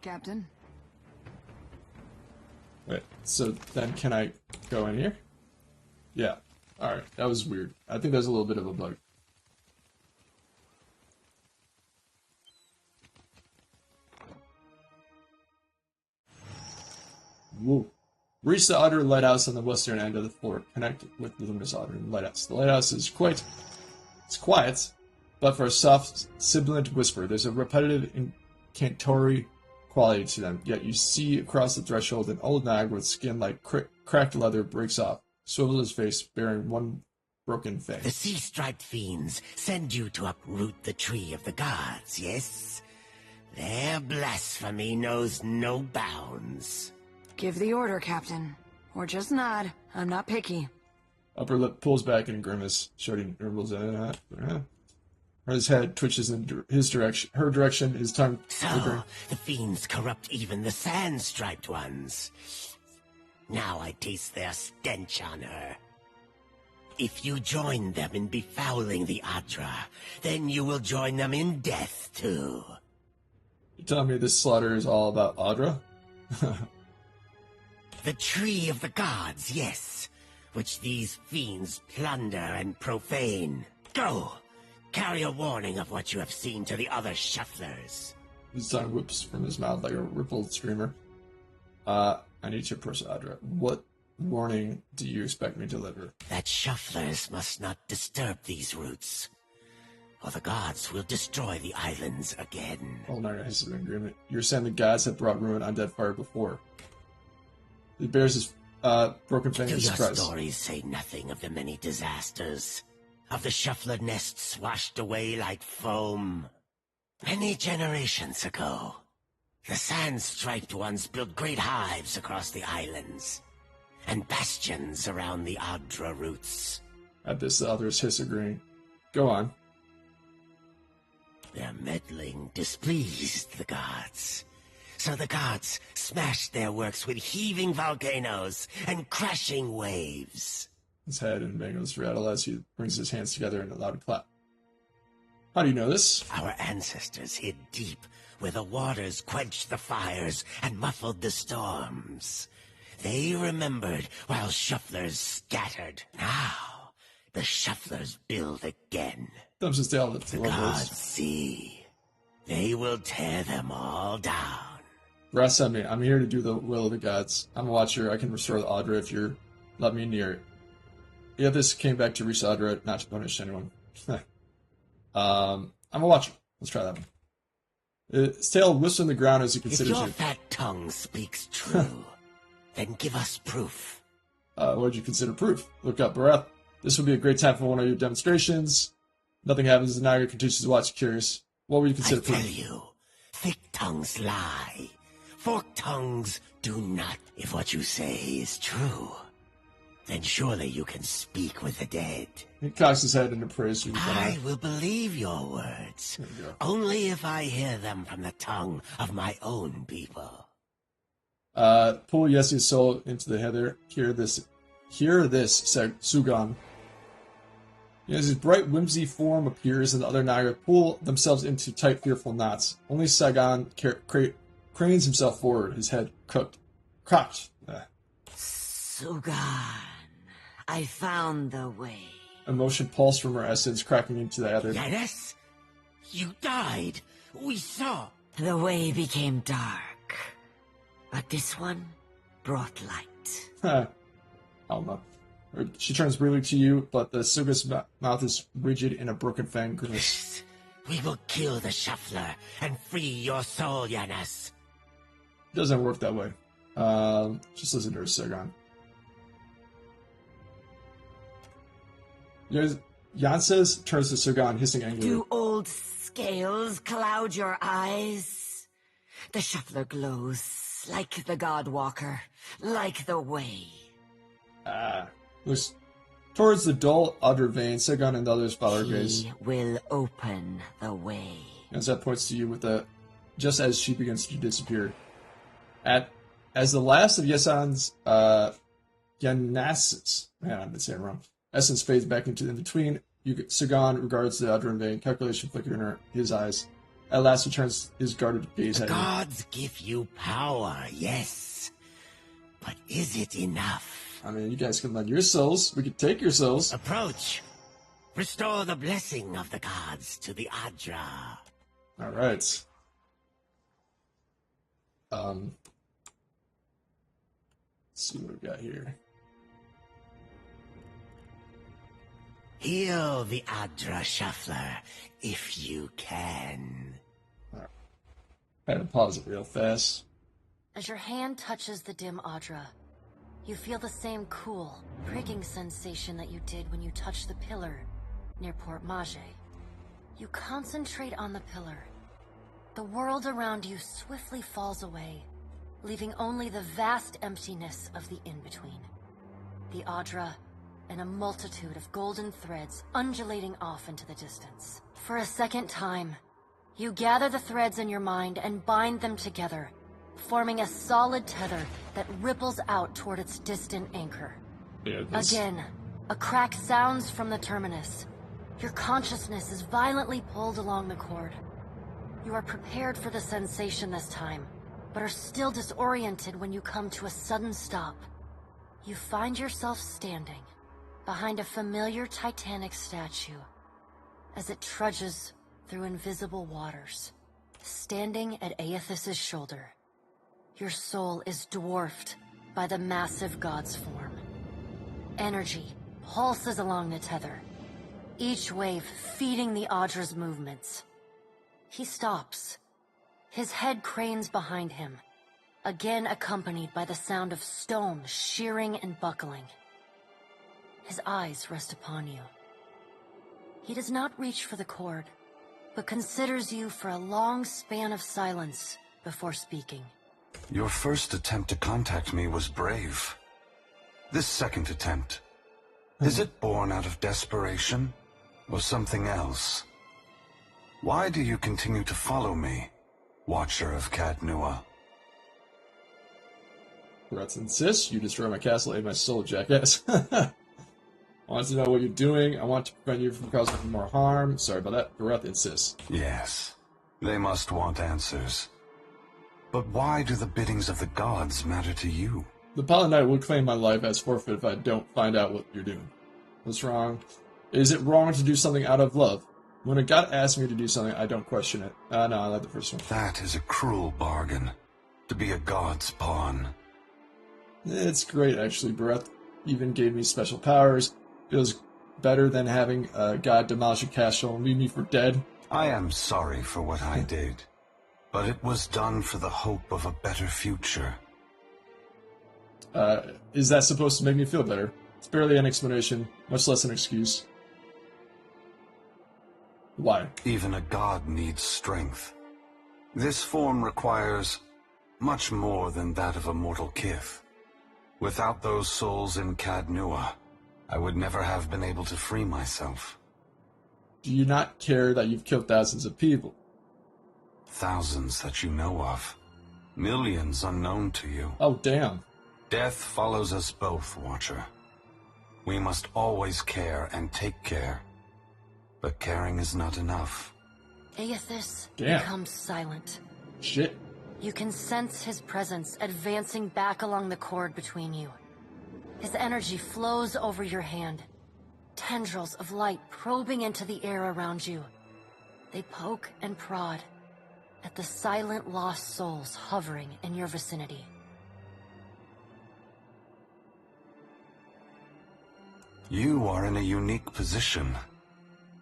S2: Captain?
S1: Wait, so then can I go in here? Yeah. Alright, that was weird. I think there's a little bit of a bug. Woo. Reach the outer lighthouse on the western end of the fort. Connect with the luminous outer lighthouse. The lighthouse is quiet, but for a soft, sibilant whisper, there's a repetitive incantory quality to them. Yet you see across the threshold an old nag with skin like cracked leather breaks off, swivels his face, bearing one broken fang.
S6: The sea-striped fiends send you to uproot the tree of the gods, yes? Their blasphemy knows no bounds.
S2: Give the order, Captain. Or just nod. I'm not picky.
S1: Upper lip pulls back in a grimace, shouting nibbles at it. His head twitches in her direction, his tongue flickering.
S6: So, the fiends corrupt even the sand-striped ones. Now I taste their stench on her. If you join them in befouling the Adra, then you will join them in death, too.
S1: You telling me this slaughter is all about Adra?
S6: The tree of the gods, yes, which these fiends plunder and profane. Go! Carry a warning of what you have seen to the other shufflers.
S1: His tongue whips from his mouth like a rippled screamer. I need to approach Adra. What warning do you expect me to deliver?
S6: That shufflers must not disturb these roots, or the gods will destroy the islands again.
S1: Oh no, this is an agreement. You're saying the gods have brought ruin on Deadfire before. He bears his broken fang in surprise.
S6: Your stories say nothing of the many disasters, of the shuffler nests washed away like foam. Many generations ago, the sand-striped ones built great hives across the islands, and bastions around the Adra roots.
S1: At this, the others hiss agreeing. Go on.
S6: Their meddling displeased the gods. So the gods smashed their works with heaving volcanoes and crashing waves.
S1: His head and bangles rattle as he brings his hands together in a loud clap. How do you know this?
S6: Our ancestors hid deep where the waters quenched the fires and muffled the storms. They remembered while shufflers scattered. Now, the shufflers build again.
S1: Thumbs his tail to
S6: The
S1: the
S6: gods see. They will tear them all down.
S1: Rest on me. I'm here to do the will of the gods. I'm a watcher. I can restore the Adra if you're let me near it. Yeah, this came back to reach Adra, not to punish anyone. I'm a watcher. Let's try that one. His tail whiffs on the ground as he
S6: If
S1: considers
S6: your
S1: you.
S6: fat tongue speaks true, then give us proof.
S1: What would you consider proof? Look up, breath. This would be a great time for one of your demonstrations. Nothing happens, and now you continues to watch, curious. What would you consider
S6: I
S1: proof?
S6: tell you, thick tongues lie. Forked tongues do not. If what you say is true, then surely you can speak with the dead.
S1: He cocks his head into praise for you.
S6: I will believe your words,
S1: There you go.
S6: only if I hear them from the tongue of my own people.
S1: Pull Yesi's soul into the heather. Hear this, said Sugan. His bright, whimsy form appears, and the other Naga pull themselves into tight, fearful knots. Only Sagan cranes himself forward, his head cocked.
S8: Sugan, I found the way.
S1: Emotion pulsed from her essence, cracking into the other.
S6: Yanis, you died. We saw.
S8: The way became dark, but this one brought light.
S1: I don't know. She turns briefly to you, but the Suga's mouth is rigid in a broken fang grimace.
S6: We will kill the shuffler and free your soul, Yanis.
S1: It doesn't work that way. Just listen to her, Sagan. Yanses turns to Sugan, hissing angrily.
S8: Do old scales cloud your eyes? The shuffler glows like the Godwalker, like the way.
S1: Looks towards the dull outer vein. Sagan and the others follow her gaze.
S8: He will open the way.
S1: Yanset points to you with a, just as she begins to disappear. As the last of Yesan's Yanas's, man, I've been saying it wrong. Essence fades back into the in-between. Sugan regards the Adran vein, calculation flickering in his eyes. At last he turns his guarded gaze
S6: The
S1: at you.
S6: gods give you power, yes. But is it enough?
S1: I mean, you guys can lend your souls. We could take your souls.
S6: Approach. Restore the blessing of the gods to the Adra.
S1: Alright. Let's see what we got here.
S6: Heal the Adra Shuffler, if you can.
S1: I had to pause it real fast.
S9: As your hand touches the dim Adra, you feel the same cool, pricking sensation that you did when you touched the pillar near Port Mage. You concentrate on the pillar. The world around you swiftly falls away, leaving only the vast emptiness of the in-between. The Adra, and a multitude of golden threads undulating off into the distance. For a second time, you gather the threads in your mind and bind them together, forming a solid tether that ripples out toward its distant anchor.
S1: Yeah,
S9: Again, a crack sounds from the terminus. Your consciousness is violently pulled along the cord. You are prepared for the sensation this time, but are still disoriented when you come to a sudden stop. You find yourself standing behind a familiar Titanic statue as it trudges through invisible waters. Standing at Aethys' shoulder, your soul is dwarfed by the massive god's form. Energy pulses along the tether, each wave feeding the Adra's movements. He stops. His head cranes behind him, again accompanied by the sound of stone shearing and buckling. His eyes rest upon you. He does not reach for the cord, but considers you for a long span of silence before speaking.
S10: Your first attempt to contact me was brave. This second attempt, is it born out of desperation or something else? Why do you continue to follow me, Watcher of Cadnua?
S1: Threats insist. You destroy my castle and my soul, jackass. I want to know what you're doing. I want to prevent you from causing more harm. Sorry about that. Breath insists.
S10: Yes, they must want answers. But why do the biddings of the gods matter to you?
S1: The Paladin will claim my life as forfeit if I don't find out what you're doing. What's wrong? Is it wrong to do something out of love? When a god asks me to do something, I don't question it. No, I like the first one.
S10: That is a cruel bargain. To be a god's pawn.
S1: It's great, actually. Breath even gave me special powers. Feels better than having a god demolish a castle and leave me for dead.
S10: I am sorry for what I did, but it was done for the hope of a better future.
S1: Is that supposed to make me feel better? It's barely an explanation, much less an excuse. Why?
S10: Even a god needs strength. This form requires much more than that of a mortal kith. Without those souls in Cadnua, I would never have been able to free myself.
S1: Do you not care that you've killed thousands of people?
S10: Thousands that you know of. Millions unknown to you.
S1: Oh, damn.
S10: Death follows us both, Watcher. We must always care and take care. But caring is not enough.
S9: Aethys
S1: Damn.
S9: becomes silent.
S1: Shit.
S9: You can sense his presence advancing back along the cord between you. His energy flows over your hand, tendrils of light probing into the air around you. They poke and prod at the silent lost souls hovering in your vicinity.
S10: You are in a unique position.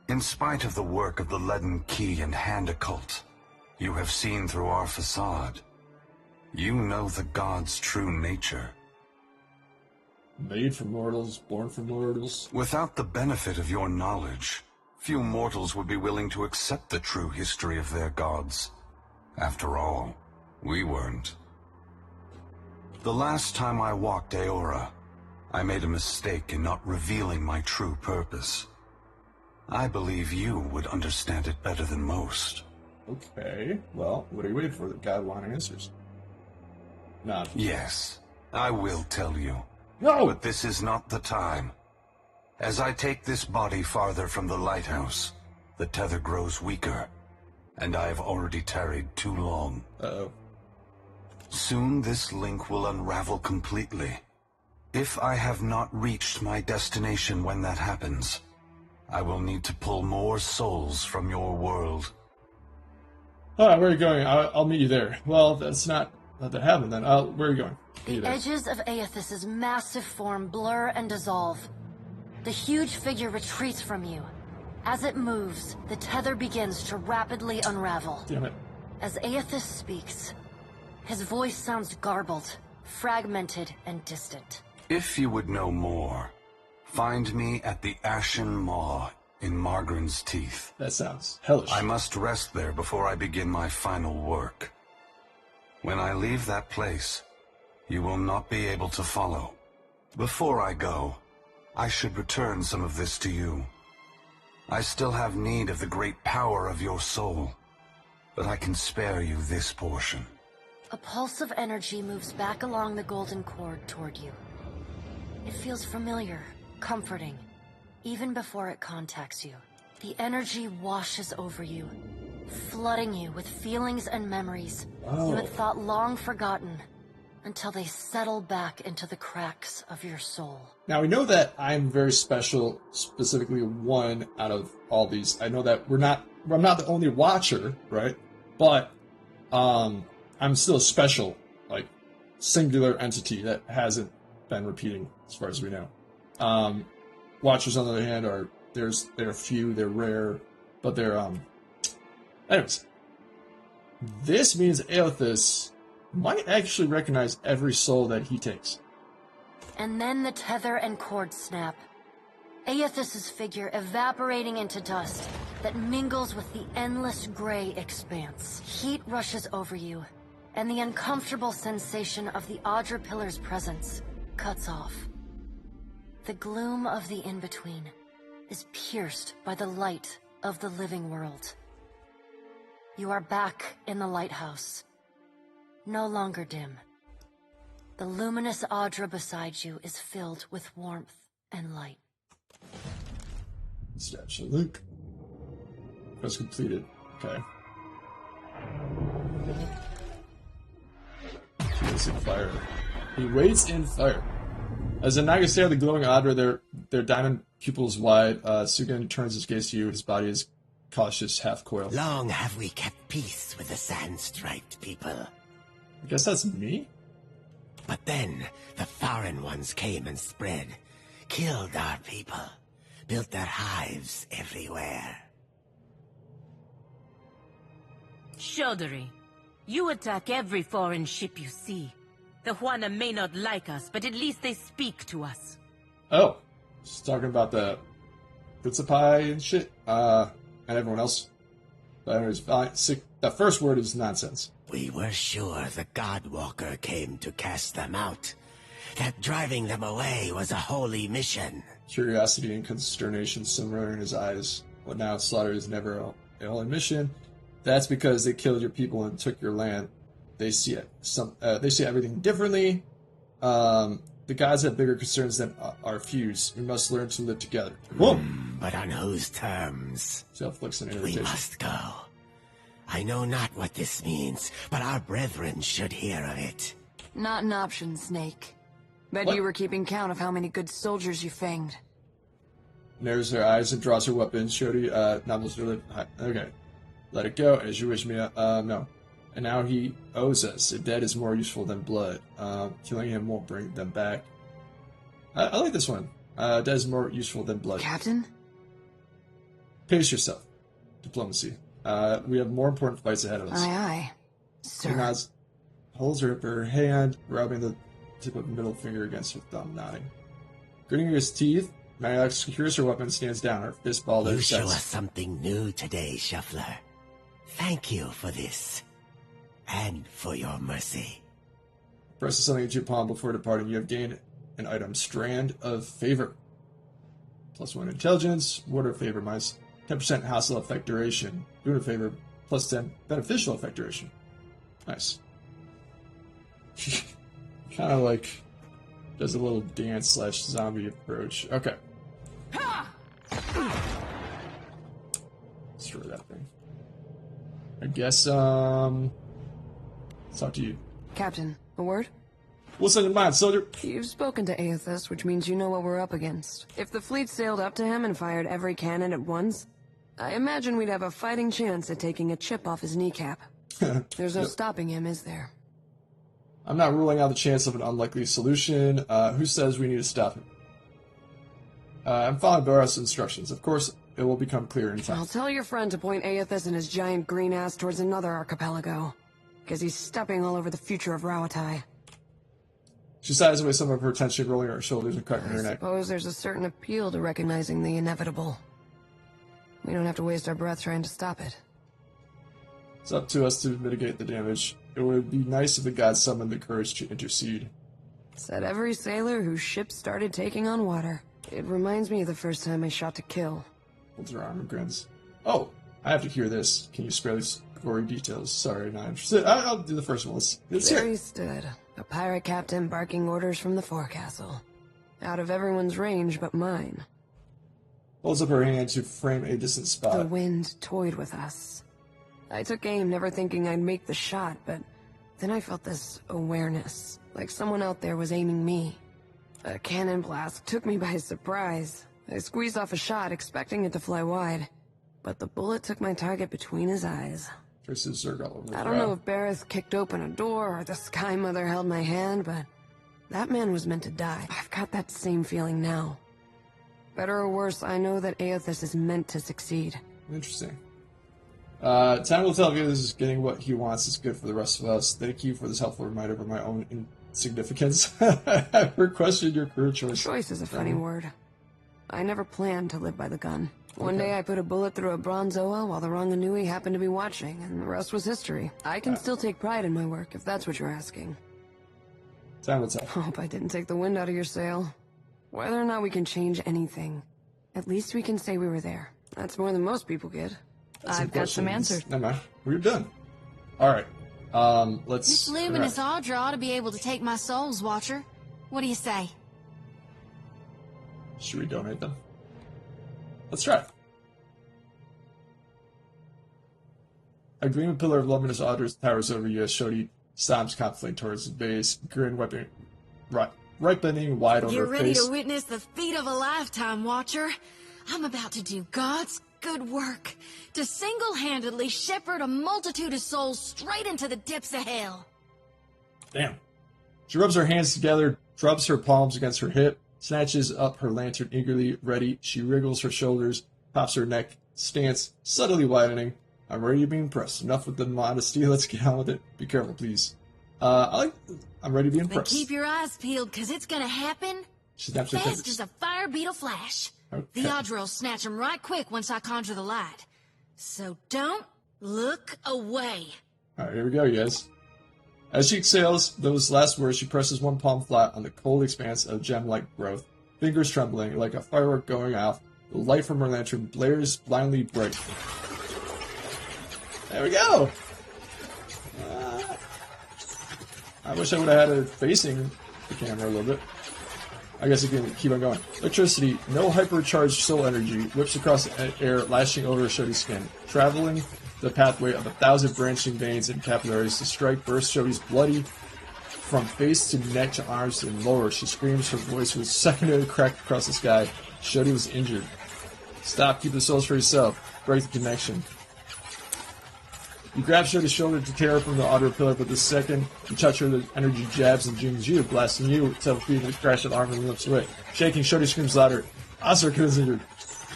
S10: In spite of the work of the Leaden Key and Hand Occult, you have seen through our facade. You know the god's true nature.
S1: Made for mortals, born for mortals.
S10: Without the benefit of your knowledge, few mortals would be willing to accept the true history of their gods. After all, we weren't. The last time I walked Aora, I made a mistake in not revealing my true purpose. I believe you would understand it better than most.
S1: Okay, well, what are you waiting for? The god wanting answers. Nah.
S10: Yes, I will tell you.
S1: No!
S10: But this is not the time. As I take this body farther from the lighthouse, the tether grows weaker, and I have already tarried too long.
S1: Uh-oh.
S10: Soon this link will unravel completely. If I have not reached my destination when that happens, I will need to pull more souls from your world.
S1: Alright, where are you going? I'll meet you there. Well, that's not let that happen then. Where are you going?
S9: The edges of Aethys's massive form blur and dissolve. The huge figure retreats from you. As it moves, the tether begins to rapidly unravel.
S1: Damn it.
S9: As Aethys speaks, his voice sounds garbled, fragmented, and distant.
S10: If you would know more, find me at the Ashen Maw in Margren's Teeth.
S1: That sounds hellish.
S10: I must rest there before I begin my final work. When I leave that place, you will not be able to follow. Before I go, I should return some of this to you. I still have need of the great power of your soul, but I can spare you this portion.
S9: A pulse of energy moves back along the golden cord toward you. It feels familiar, comforting, even before it contacts you. The energy washes over you, flooding you with feelings and memories you had thought long forgotten, until they settle back into the cracks of your soul.
S1: Now, we know that I'm very special, specifically one out of all these. I know that I'm not the only watcher, right? But I'm still a special, like, singular entity that hasn't been repeating, as far as we know. Watchers, on the other hand, they're few, they're rare, but they're, anyways. This means Aethys might actually recognize every soul that he takes.
S9: And then the tether and cord snap. Aethys's figure evaporating into dust that mingles with the endless gray expanse. Heat rushes over you, and the uncomfortable sensation of the Audra Pillar's presence cuts off. The gloom of the in-between is pierced by the light of the living world. You are back in the lighthouse. No longer dim. The luminous Audra beside you is filled with warmth and light.
S1: Statue Luke. Quest completed. Okay. He waits in fire. He waits in fire. As the Naga stare at the glowing Audra, their diamond pupils wide, Sugan turns his gaze to you. His body is cautious, half-coiled.
S6: Long have we kept peace with the sand-striped people.
S1: I guess that's me?
S6: But then, the foreign ones came and spread, killed our people, built their hives everywhere.
S11: Shodari, you attack every foreign ship you see. The Juana may not like us, but at least they speak to us.
S1: Oh, she's talking about the Principi and shit, and everyone else. But anyways, the first word is nonsense.
S6: We were sure the Godwalker came to cast them out. That driving them away was a holy mission.
S1: Curiosity and consternation simmer in his eyes. What now? Slaughter is never a holy mission. That's because they killed your people and took your land. They see it. They see everything differently. The gods have bigger concerns than our fews. We must learn to live together. Whoa!
S6: But on whose terms?
S1: Self-inflicted
S6: We
S1: irritation.
S6: must go. I know not what this means, but our brethren should hear of it.
S2: Not an option, Snake. Bet
S1: What?
S2: you were keeping count of how many good soldiers you fanged.
S1: Narrows her eyes and draws her weapon. Shodi, novels really. Okay. Let it go, as you wish me. No. And now he owes us. A dead is more useful than blood. Killing him won't bring them back. I like this one. Dead is more useful than blood.
S2: Captain?
S1: Pace yourself. Diplomacy. We have more important fights ahead of us.
S2: Aye, aye. Sir.
S1: He nods, holds her hand, rubbing the tip of the middle finger against her thumb, nodding. Gritting his teeth, Mariax secures her weapon and stands down, her fist balled at
S6: You
S1: her
S6: show
S1: chest.
S6: us something new today, Shuffler. Thank you for this. And for your mercy.
S1: Presses something into your palm before departing. You have gained an item, Strand of Favor. +1 intelligence, ward of favor, minus 10% hostile effect duration. Boon of favor, +10 beneficial effect duration. Nice. Kind of like does a little dance / zombie approach. Okay. Destroy that thing. I guess, it's up to you.
S2: Captain, a word?
S1: What's on your mind, soldier?
S2: You've spoken to Aethys, which means you know what we're up against. If the fleet sailed up to him and fired every cannon at once, I imagine we'd have a fighting chance at taking a chip off his kneecap. There's no stopping him, is there?
S1: I'm not ruling out the chance of an unlikely solution. Who says we need to stop him? I'm following Boras' instructions. Of course, it will become clear in time.
S2: I'll tell your friend to point Aethys and his giant green ass towards another archipelago. Because he's stepping all over the future of Rawatai.
S1: She sighs away some of her tension, rolling her shoulders and cracking her
S2: I
S1: neck.
S2: suppose there's a certain appeal to recognizing the inevitable. We don't have to waste our breath trying to stop it.
S1: It's up to us to mitigate the damage. It would be nice if the gods summoned the courage to intercede.
S2: Said every sailor whose ship started taking on water. It reminds me of the first time I shot to kill.
S1: Holds her arm and grins. Oh, I have to hear this. Can you spare these gory details? Sorry, not interested. I'll do the first one. Let's
S2: There
S1: hear
S2: he
S1: it.
S2: stood, a pirate captain barking orders from the forecastle. Out of everyone's range but mine.
S1: Holds up her hand to frame a distant
S2: The
S1: spot.
S2: wind toyed with us. I took aim, never thinking I'd make the shot, but then I felt this awareness, like someone out there was aiming me. A cannon blast took me by surprise. I squeezed off a shot, expecting it to fly wide, but the bullet took my target between his eyes.
S1: Traces Zerg all over the
S2: I don't know
S1: ground.
S2: if Bareth kicked open a door or the Sky Mother held my hand, but that man was meant to die. I've got that same feeling now. Better or worse, I know that Aethys is meant to succeed.
S1: Interesting. Time will tell if this is getting what he wants is good for the rest of us. Thank you for this helpful reminder of my own insignificance. I never questioned your career choice.
S2: Choice is a funny word. I never planned to live by the gun. One day I put a bullet through a Bronzoa while the Ranganui happened to be watching, and the rest was history. I can still take pride in my work, if that's what you're asking.
S1: Time will tell.
S2: Hope I didn't take the wind out of your sail. Whether or not we can change anything, at least we can say we were there. That's more than most people get.
S5: I've got some answers.
S1: Never mind. We're done. Alright. Let's...
S4: This luminous Audra ought to be able to take my soul's watcher. What do you say?
S1: Should we donate them? Let's try it. A gleaming pillar of luminous Audra towers over you as Shodi stomps confidently towards the base, grin ripening wide over
S4: Get
S1: her
S4: ready
S1: face.
S4: to witness the feat of a lifetime, Watcher. I'm about to do God's good work, to single-handedly shepherd a multitude of souls straight into the depths of hell.
S1: Damn. She rubs her hands together, drops her palms against her hip, snatches up her lantern eagerly, ready. She wriggles her shoulders, pops her neck, stance subtly widening. I'm ready to be impressed. Enough with the modesty. Let's get on with it. Be careful, please. I'm ready to be
S4: Then
S1: impressed.
S4: keep your eyes peeled, because it's gonna happen
S1: She snaps her
S4: fast
S1: fingers.
S4: as a fire beetle flash.
S1: Okay.
S4: The Audra will snatch him right quick once I conjure the light. So don't look away.
S1: Alright, here we go, you guys. As she exhales those last words, she presses one palm flat on the cold expanse of gem-like growth, fingers trembling like a firework going off. The light from her lantern blares blindly bright. There we go! I wish I would have had her facing the camera a little bit. I guess I can keep on going. Electricity, no hypercharged soul energy, whips across the air, lashing over Shodi's skin, traveling the pathway of 1,000 branching veins and capillaries. The strike bursts Shodi's bloody from face to neck to arms and lower. She screams, her voice was secondary cracked across the sky. Shodi was injured. Stop, keep the souls for yourself. Break the connection. You grab Shodi's shoulder to tear her from the Audra pillar, but the second you touch her, the energy jabs and jings you, blasting you several feet with a crash of arm and lips away. Shaking, Shodi screams louder. Osirka is injured.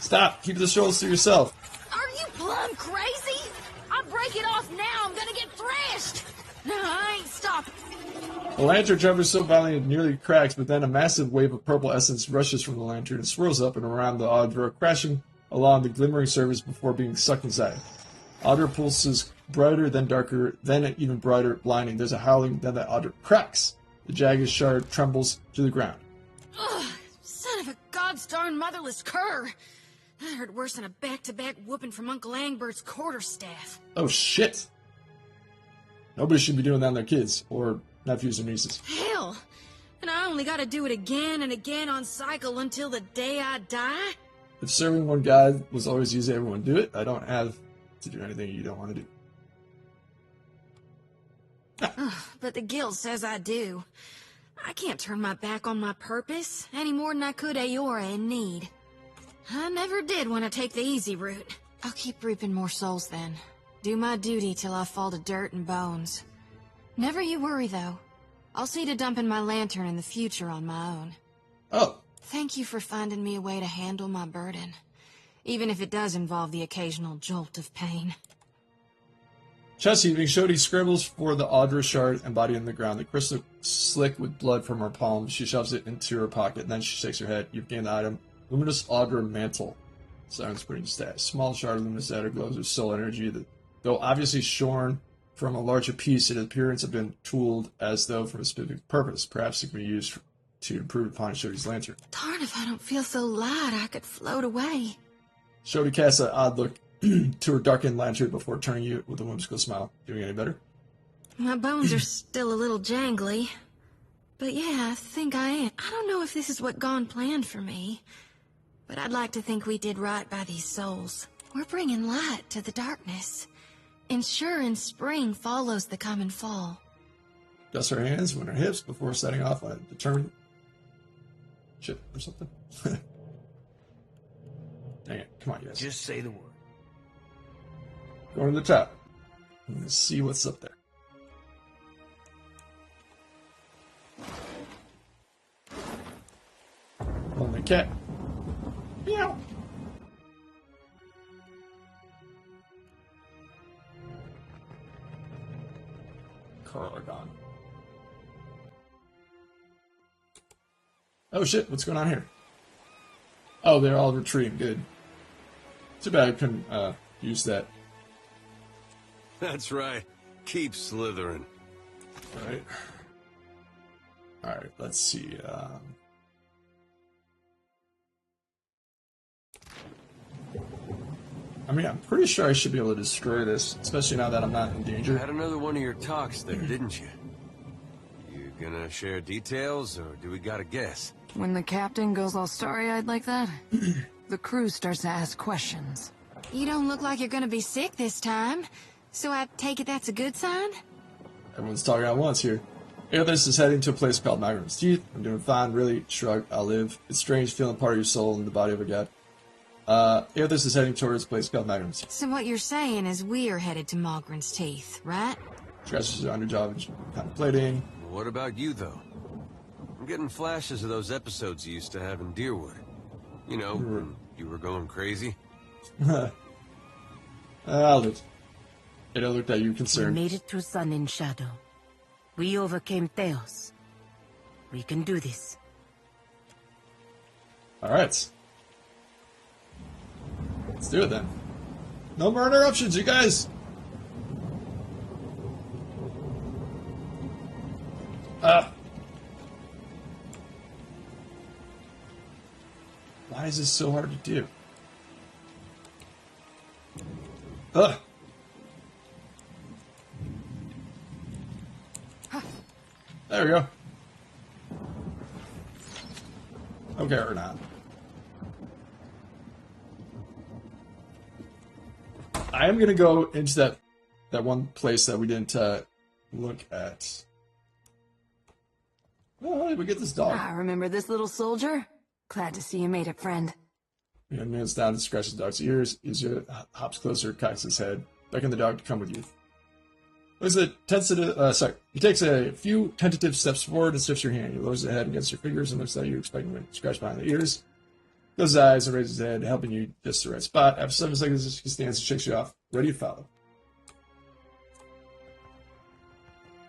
S1: Stop! Keep the shoulders to yourself.
S4: Are you plumb crazy? I break it off now, I'm gonna get thrashed. No, I ain't stopping.
S1: The lantern trembles so violently it nearly cracks, but then a massive wave of purple essence rushes from the lantern and swirls up and around the Audra, crashing along the glimmering surface before being sucked inside. Audra pulses brighter, then darker, then even brighter, blinding. There's a howling, then the Audra cracks. The jagged shard trembles to the ground.
S4: Ugh, son of a god's-darn motherless cur. That hurt worse than a back-to-back whooping from Uncle Angbert's quarterstaff.
S1: Oh shit! Nobody should be doing that on their kids, or nephews or nieces.
S4: Hell, and I only gotta do it again and again on cycle until the day I die?
S1: If serving one god was always easy, everyone do it. I don't have to do anything you don't want to do.
S4: But the guild says I do. I can't turn my back on my purpose any more than I could Aora in need. I never did want to take the easy route. I'll keep reaping more souls then. Do my duty till I fall to dirt and bones. Never you worry, though. I'll see to dumping my lantern in the future on my own.
S1: Oh.
S4: Thank you for finding me a way to handle my burden, even if it does involve the occasional jolt of pain.
S1: Chest heaving, Shodi scrambles for the Audra shard embodied in the ground. The crystal slick with blood from her palm. She shoves it into her pocket, and then she shakes her head. You've gained the item. Luminous Audra Mantle. Siren's putting stat. Small shard of luminous adder glows with soul energy that, though obviously shorn from a larger piece, its appearance have been tooled as though for a specific purpose. Perhaps it can be used to improve upon Shodi's lantern.
S4: Darn if I don't feel so light I could float away.
S1: Shodi casts an odd look to her darkened lantern before turning you with a whimsical smile. Doing any better?
S4: My bones are still a little jangly. But yeah, I think I am. I don't know if this is what Gone planned for me, but I'd like to think we did right by these souls. We're bringing light to the darkness. Ensuring spring follows the coming fall.
S1: Dusts her hands when her hips before setting off on a determined ship or something. Dang it. Come on, guys.
S6: Just say the word.
S1: Going to the top. I'm going to see what's up there. Only cat. Meow. Carlagon. Oh shit, what's going on here? Oh, they're all retreating. Good. Too bad I couldn't use that.
S3: That's right. Keep slithering.
S1: Alright. Alright, let's see. I mean, I'm pretty sure I should be able to destroy this, especially now that I'm not in danger.
S3: You had another one of your talks there, didn't you? You gonna share details, or do we gotta guess?
S2: When the captain goes all starry-eyed like that, the crew starts to ask questions.
S4: You don't look like you're gonna be sick this time, so I take it that's a good sign?
S1: Everyone's talking at once here. Aethys is heading to a place called Magram's Teeth. I'm doing fine, really. Shrug, I'll live. It's strange feeling part of your soul in the body of a god. Aethys is heading towards a place called Magram's Teeth.
S4: So what you're saying is we're headed to Malgren's Teeth, right?
S1: Scratches her underjaw and contemplating.
S3: What about you, though? I'm getting flashes of those episodes you used to have in Deerwood. You know, when you were going crazy.
S1: I'll live. It looked at you concerned.
S11: We made it through Sun and Shadow. We overcame Theos. We can do this.
S1: Alright. Let's do it then. No more interruptions, you guys! Why is this so hard to do? There we go. Okay, or not. I am gonna go into that one place that we didn't look at. Oh, how did we get this dog?
S2: Ah, remember this little soldier? Glad to see you made it, friend.
S1: He kneels down and scratches the dog's ears. Izura hops closer, cocks his head, beckoning the dog to come with you. He takes a few tentative steps forward and sniffs your hand. He lowers his head against your fingers and looks at you, expecting to scratch behind the ears. Closes his eyes and raises his head, helping you just the right spot. After 7 seconds, he stands and shakes you off, ready to follow.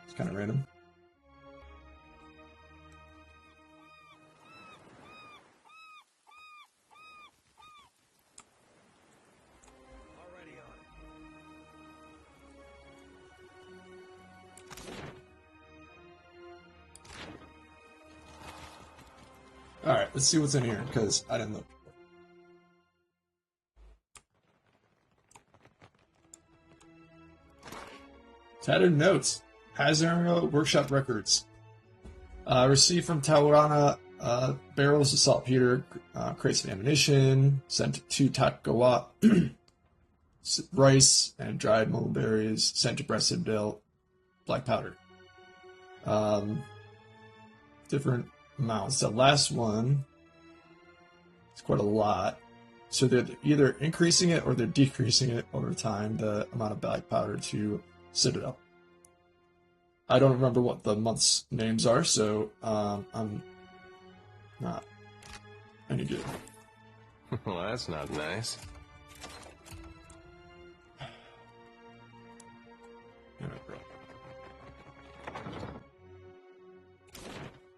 S1: It's kind of random. Alright, let's see what's in here, because I didn't look. Tattered notes. Hazaro Workshop Records. Received from Taurana barrels of saltpeter, crates of ammunition, sent to Takawa, rice and dried mulberries, sent to Breast Citadel, black powder. Different amounts. The last one is quite a lot. So they're either increasing it or they're decreasing it over time, the amount of black powder to Citadel. I don't remember what the month's names are, so I'm not any good.
S3: Well, that's not nice.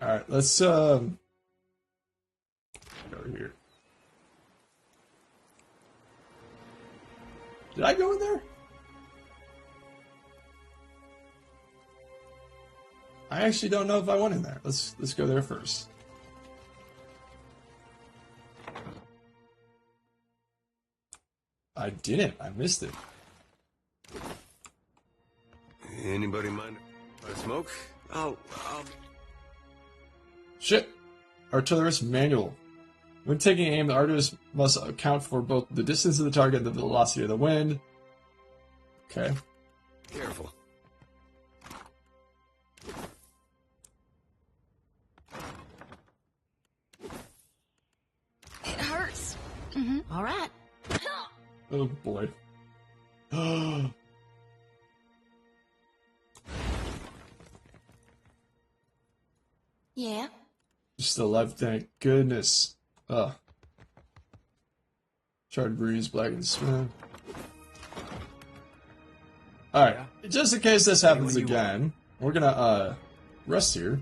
S1: Alright, let's go here. Did I go in there? I actually don't know if I went in there. Let's go there first. I didn't. I missed it.
S3: Anybody mind if I smoke? Oh,
S1: Shit. Artillerist manual. When taking aim, the artist must account for both the distance of the target and the velocity of the wind. Okay.
S3: Careful.
S4: It hurts.
S11: All right.
S1: Oh boy.
S4: Yeah.
S1: Still alive, thank goodness. Ugh. Charred breeze, blackened smoke. Alright, just in case this happens again, we're gonna, rest here.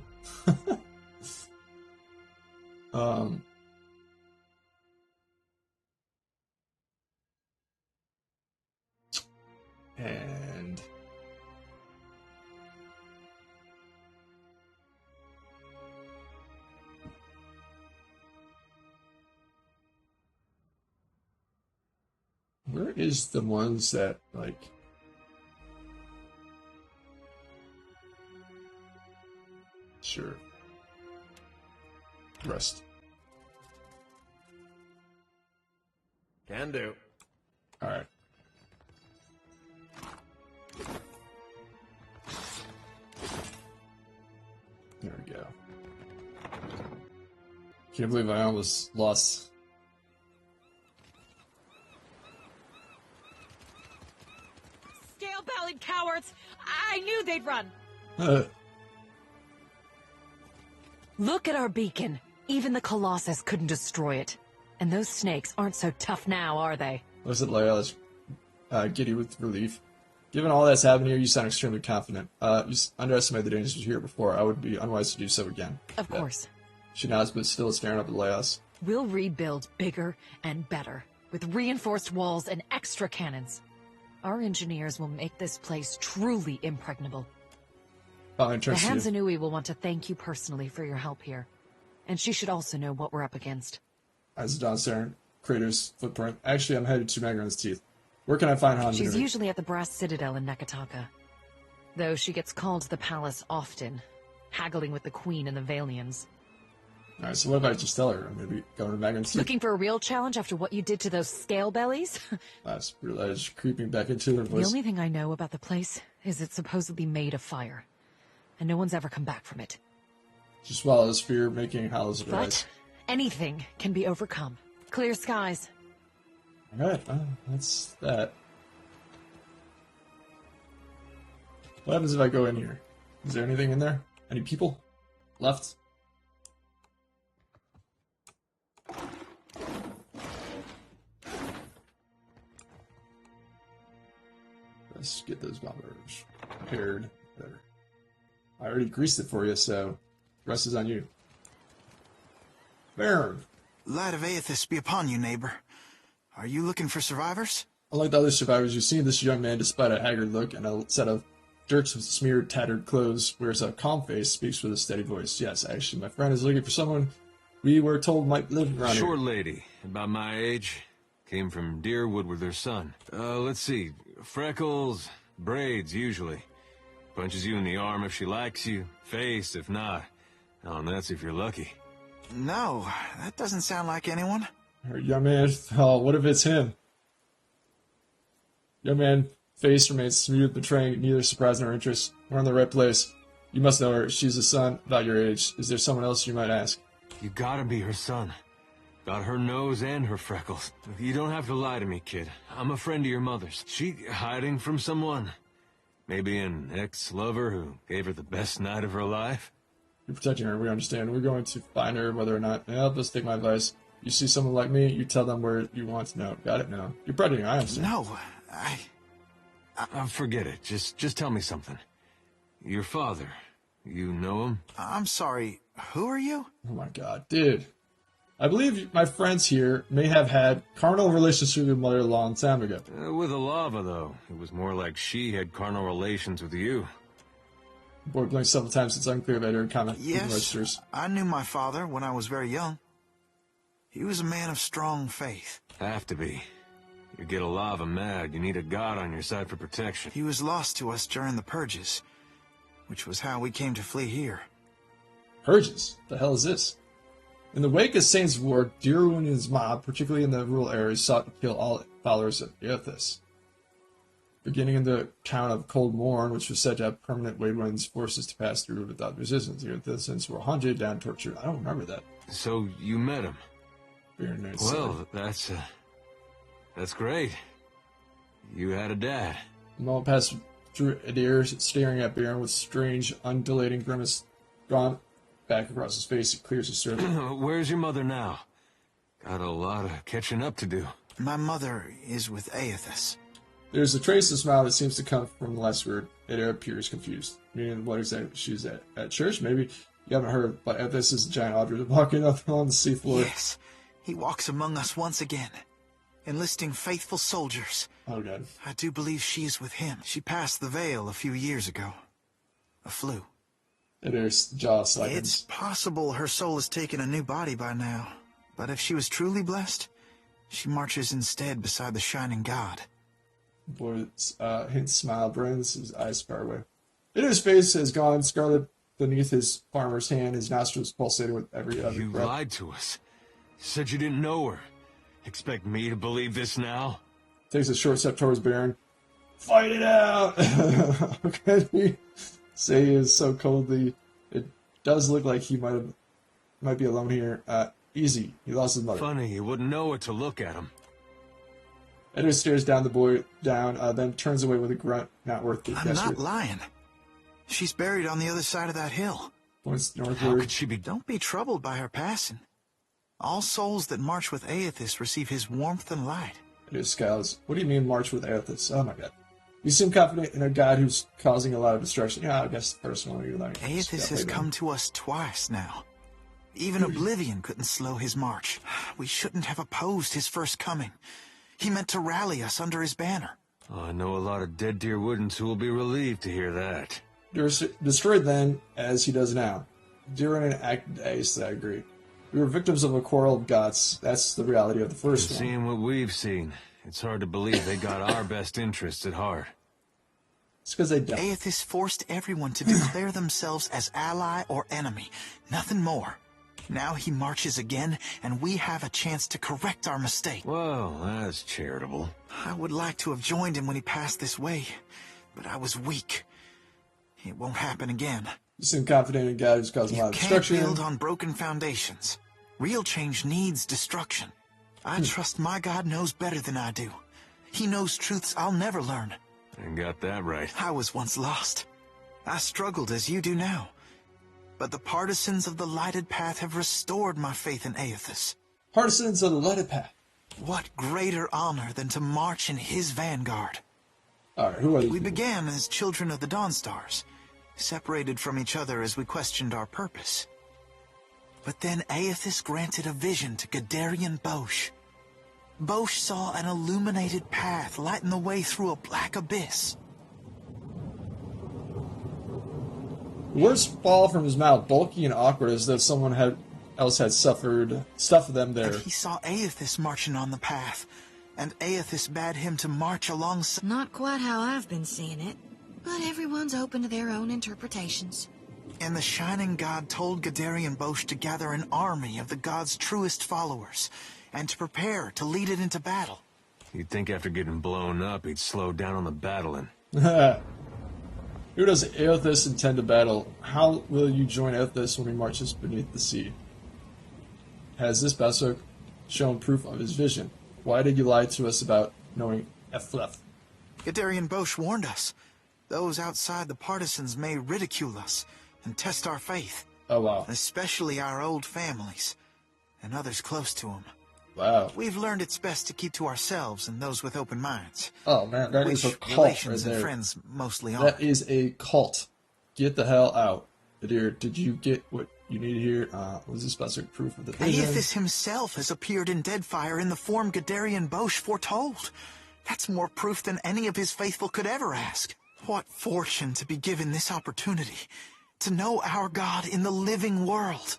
S1: And... where is the ones that, like... Sure. Rest.
S3: Can do.
S1: Alright. There we go. Can't believe I almost lost.
S5: Scale-bellied cowards! I knew they'd run! Look at our beacon. Even the Colossus couldn't destroy it. And those snakes aren't so tough now, are they?
S1: Looks at Layla's giddy with relief. Given all that's happened here, you sound extremely confident. You underestimated the dangers here before. I would be unwise to do so again.
S5: Of course.
S1: She nods, but still staring up at Layla's.
S5: We'll rebuild bigger and better, with reinforced walls and extra cannons. Our engineers will make this place truly impregnable. The Hansanui will want to thank you personally for your help here. And she should also know what we're up against.
S1: As Don staring, Crater's footprint. Actually, I'm headed to Magron's teeth. Where can I find Han?
S5: She's usually at the Brass Citadel in Nekataka. Though she gets called to the palace often, haggling with the Queen and the Valians.
S1: Alright, so what if I just tell her? Maybe going to Magron's teeth?
S5: Looking for a real challenge after what you did to those scale bellies?
S1: I realized creeping back into her voice.
S5: The only thing I know about the place is it's supposedly made of fire. And no one's ever come back from it.
S1: She swallows fear, making hollows
S5: But
S1: arise.
S5: anything can be overcome. Clear skies.
S1: Alright, that's that. What happens if I go in here? Is there anything in there? Any people left? Let's get those bombers repaired. Better. I already greased it for you, so the rest is on you. Baron!
S12: Light of Aethys be upon you, neighbor. Are you looking for survivors?
S1: Unlike the other survivors you've seen, this young man, despite a haggard look and a set of dirks with smeared, tattered clothes, wears a calm face, speaks with a steady voice. Yes, actually, my friend is looking for someone we were told might live around here.
S3: Short lady, about my age. Came from Deerwood with her son. Let's see. Freckles, braids, usually. Punches you in the arm if she likes you. Face, if not. Oh, and that's if you're lucky.
S12: No, that doesn't sound like anyone.
S1: Young man, oh, what if it's him? Young man, face remains smooth, betraying neither surprise nor interest. We're in the right place. You must know her. She's a son, about your age. Is there someone else you might ask?
S3: You gotta be her son. Got her nose and her freckles. You don't have to lie to me, kid. I'm a friend of your mother's. She hiding from someone? Maybe an ex-lover who gave her the best night of her life?
S1: You're protecting her, we understand. We're going to find her, whether or not. Yeah, let's take my advice. You see someone like me, you tell them where you want to know. Got it? No. You're predating, I understand.
S12: No,
S3: forget it. Just tell me something. Your father, you know him?
S12: I'm sorry, who are you?
S1: Oh my god, dude. I believe my friends here may have had carnal relations with your mother a long time ago.
S3: With Alava, though. It was more like she had carnal relations with you.
S1: The boy blinked several times. It's unclear about her comment.
S12: Yes, I knew my father when I was very young. He was a man of strong faith.
S3: Have to be. You get Alava mad, you need a god on your side for protection.
S12: He was lost to us during the Purges, which was how we came to flee here.
S1: Purges? The hell is this? In the wake of Saints' War, Diru and his mob, particularly in the rural areas, sought to kill all followers of Aethys. Beginning in the town of Cold Morn, which was said to have permanent Wadelands forces to pass through without resistance. The Aethys were hunted down, tortured. I don't remember that.
S3: So you met him?
S1: Very nice.
S3: Well, that's great. You had a dad.
S1: The moment passed through Adair, staring at Baron with strange, undulating grimace drawn back across his face. It clears his throat.
S3: Where's your mother now? Got a lot of catching up to do.
S12: My mother is with Aethys.
S1: There's a trace of smile that seems to come from the last word. Adair appears confused. Meaning, what exactly she's at church? Maybe you haven't heard, but Aethys is a giant Audrey walking up on the seafloor.
S12: Yes, he walks among us once again, enlisting faithful soldiers.
S1: Oh, God.
S12: I do believe she is with him. She passed the veil a few years ago. A flu.
S1: Adair's jaw slackens.
S12: It's possible her soul has taken a new body by now, but if she was truly blessed, she marches instead beside the shining god.
S1: The boy's hint smile burns, his eyes far away. Adair's face has gone scarlet beneath his farmer's hand, his nostrils pulsating with every other breath.
S3: You lied to us. Said you didn't know her. Expect me to believe this now?
S1: Takes a short step towards Baron. Fight it out! How can he say he is so coldly? It does look like he might be alone here. Easy. He lost his mother.
S3: Funny, you wouldn't know it to look at him.
S1: Edward stares down the boy, then turns away with a grunt. Not worth the
S12: I'm not lying. She's buried on the other side of that hill.
S1: Points northward.
S3: How could she be?
S12: Don't be troubled by her passing. All souls that march with Aethys receive his warmth and light.
S1: Edward scowls. What do you mean march with Aethys? Oh my god. You seem confident in a god who's causing a lot of destruction. Yeah, I guess personally, like
S12: Aethys has come to us twice now. Even Oblivion couldn't slow his march. We shouldn't have opposed his first coming. He meant to rally us under his banner.
S3: Oh, I know a lot of Dead Deer Woodens who will be relieved to hear that.
S1: Destroyed then, as he does now. During an act ace, I agree. We were victims of a quarrel of gods. That's the reality of the first one.
S3: Seeing what we've seen, it's hard to believe they got our best interests at heart.
S1: It's because they don't.
S12: Aethys forced everyone to declare themselves as ally or enemy. Nothing more. Now he marches again, and we have a chance to correct our mistake.
S3: Well, that's charitable.
S12: I would like to have joined him when he passed this way, but I was weak. It won't happen again.
S1: You seem confident in a guy who's causing a lot of destruction.
S12: You can't build on broken foundations. Real change needs destruction. I trust my God knows better than I do. He knows truths I'll never learn.
S3: I got that right.
S12: I was once lost. I struggled as you do now. But the partisans of the lighted path have restored my faith in Aethys.
S1: Partisans of the lighted path.
S12: What greater honor than to march in his vanguard?
S1: Alright, who are these
S12: We
S1: people?
S12: began as children of the Dawnstars, separated from each other as we questioned our purpose. But then Aethys granted a vision to Gadarian Bosch. Bosch saw an illuminated path lighten the way through a black abyss.
S1: Words fall from his mouth, bulky and awkward, as though someone else had suffered stuff of them there.
S12: And he saw Aethys marching on the path, and Aethys bade him to march alongside.
S4: Not quite how I've been seeing it, but everyone's open to their own interpretations.
S12: And the Shining God told Gadarian Bosch to gather an army of the god's truest followers, and to prepare to lead it into battle.
S3: You'd think after getting blown up, he'd slow down on the battling.
S1: Who does Aethys intend to battle? How will you join Aethys when he marches beneath the sea? Has this vessel shown proof of his vision? Why did you lie to us about knowing Ethlef?
S12: Gadarian Bosch warned us. Those outside the partisans may ridicule us and test our faith.
S1: Oh, wow.
S12: Especially our old families and others close to them.
S1: Wow.
S12: We've learned it's best to keep to ourselves and those with open minds.
S1: Oh, man, that is a cult
S12: relations
S1: right there.
S12: And friends mostly are.
S1: That is a cult. Get the hell out. Dear, did you get what you needed here? Was this specific proof of the vision?
S12: Aethys himself has appeared in Deadfire in the form Gadarian Bosch foretold. That's more proof than any of his faithful could ever ask. What fortune to be given this opportunity to know our God in the living world.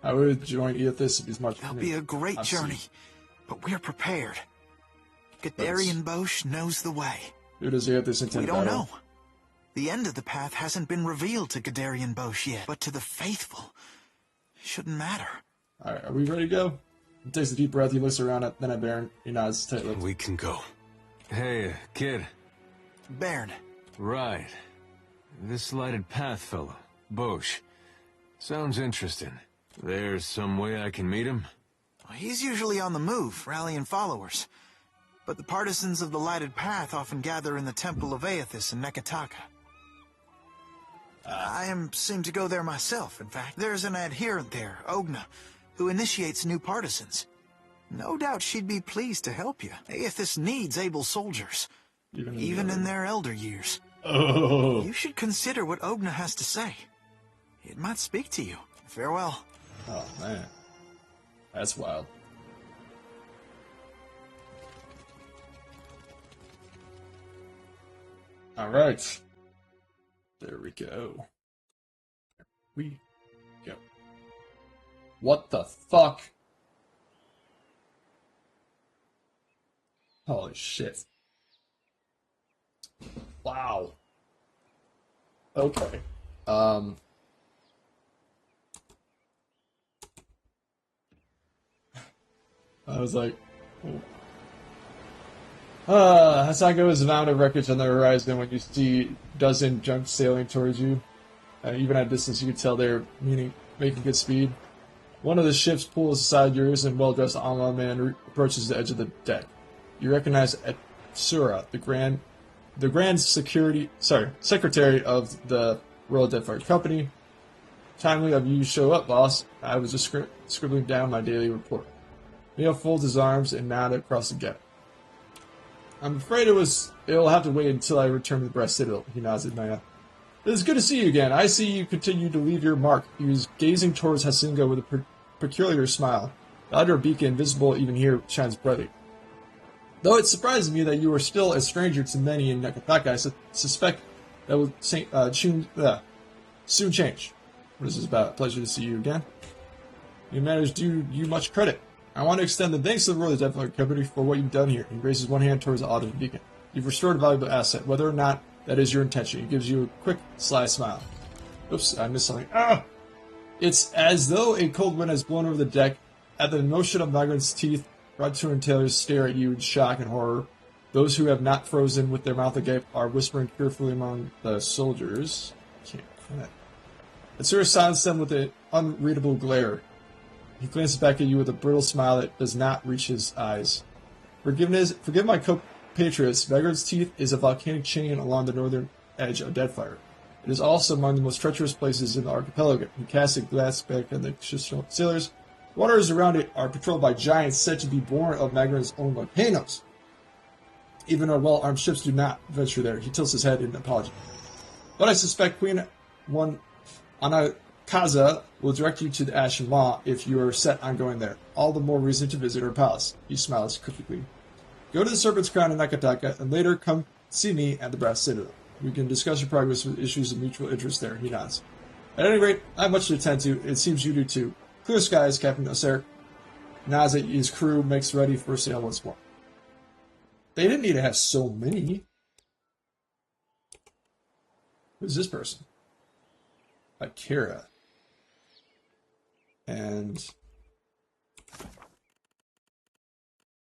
S1: I would join Aethys if he's much.
S12: It'll be a great journey, but we're prepared. Gadarian Bosch knows the way.
S1: Who does Aethys intend to battle?
S12: We don't know. The end of the path hasn't been revealed to Gadarian Bosch yet, but to the faithful, it shouldn't matter.
S1: Alright, are we ready to go? He takes a deep breath, he looks around, then at Baron, he nods tightly.
S3: We can go. Hey, kid.
S12: Baron.
S3: Right. This lighted path fellow, Bosch. Sounds interesting. There's some way I can meet him?
S12: He's usually on the move, rallying followers. But the partisans of the lighted path often gather in the Temple of Aethys in Neketaka. I seem to go there myself, in fact. There's an adherent there, Ogna, who initiates new partisans. No doubt she'd be pleased to help you. Aethys needs able soldiers, even in their elder years.
S1: Oh.
S12: You should consider what Ogna has to say. It might speak to you. Farewell.
S1: Oh, man. That's wild. Alright. There we go. There we go. What the fuck? Holy shit. Wow. Okay. I was like, Hasango is a mound of wreckage on the horizon when you see a dozen junks sailing towards you. Even at a distance, you can tell they're making good speed. One of the ships pulls aside yours, and well-dressed Alma man approaches the edge of the deck. You recognize Atsura, the Grand Secretary of the Royal Deadfire Company. Timely of you show up, boss. I was just scribbling down my daily report. Neil folds his arms and nodded across the gap. I'm afraid it'll have to wait until I return to the Brass Citadel, he nods at Naya. It is good to see you again. I see you continue to leave your mark. He was gazing towards Hasinga with a peculiar smile. The outer beacon, visible even here, shines brightly. Though it surprises me that you are still a stranger to many in Neketaka, I suspect that will soon change. What is this about? Pleasure to see you again. Your manners do you much credit. I want to extend the thanks to the Royal Deadfire Company for what you've done here. He raises one hand towards the Autumn Beacon. You've restored a valuable asset, whether or not that is your intention. He gives you a quick, sly smile. Oops, I missed something. Ah! It's as though a cold wind has blown over the deck. At the motion of Migrant's teeth, Rodtour and Taylor stare at you in shock and horror. Those who have not frozen with their mouth agape are whispering fearfully among the soldiers. Can't quit. Atsura silenced them with an unreadable glare. He glances back at you with a brittle smile that does not reach his eyes. Forgive my compatriots. Vagrant's Teeth is a volcanic chain along the northern edge of Deadfire. It is also among the most treacherous places in the archipelago. He casts a glance back at the sailors. Waters around it are patrolled by giants said to be born of Magran's own volcanoes. Even our well-armed ships do not venture there. He tilts his head in apology. But I suspect Queen Anakaza will direct you to the Ashen Maw if you are set on going there. All the more reason to visit her palace. He smiles crookedly. Go to the Serpent's Crown in Neketaka, and later come see me at the Brass Citadel. We can discuss your progress with issues of mutual interest there. He nods. At any rate, I have much to attend to. It seems you do too. Clear skies, Captain Oser. Nods at his crew, makes ready for sail once more. They didn't need to have so many. Who's this person? Akira. And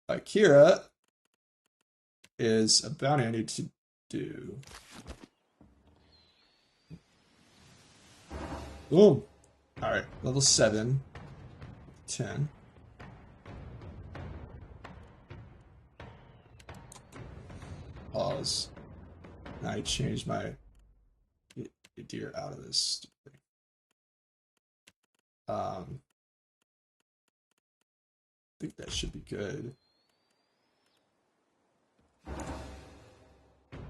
S1: Akira is a bounty I need to do. Boom. Alright, level 7. 10. Pause. Now I changed my deer out of this thing. I think that should be good.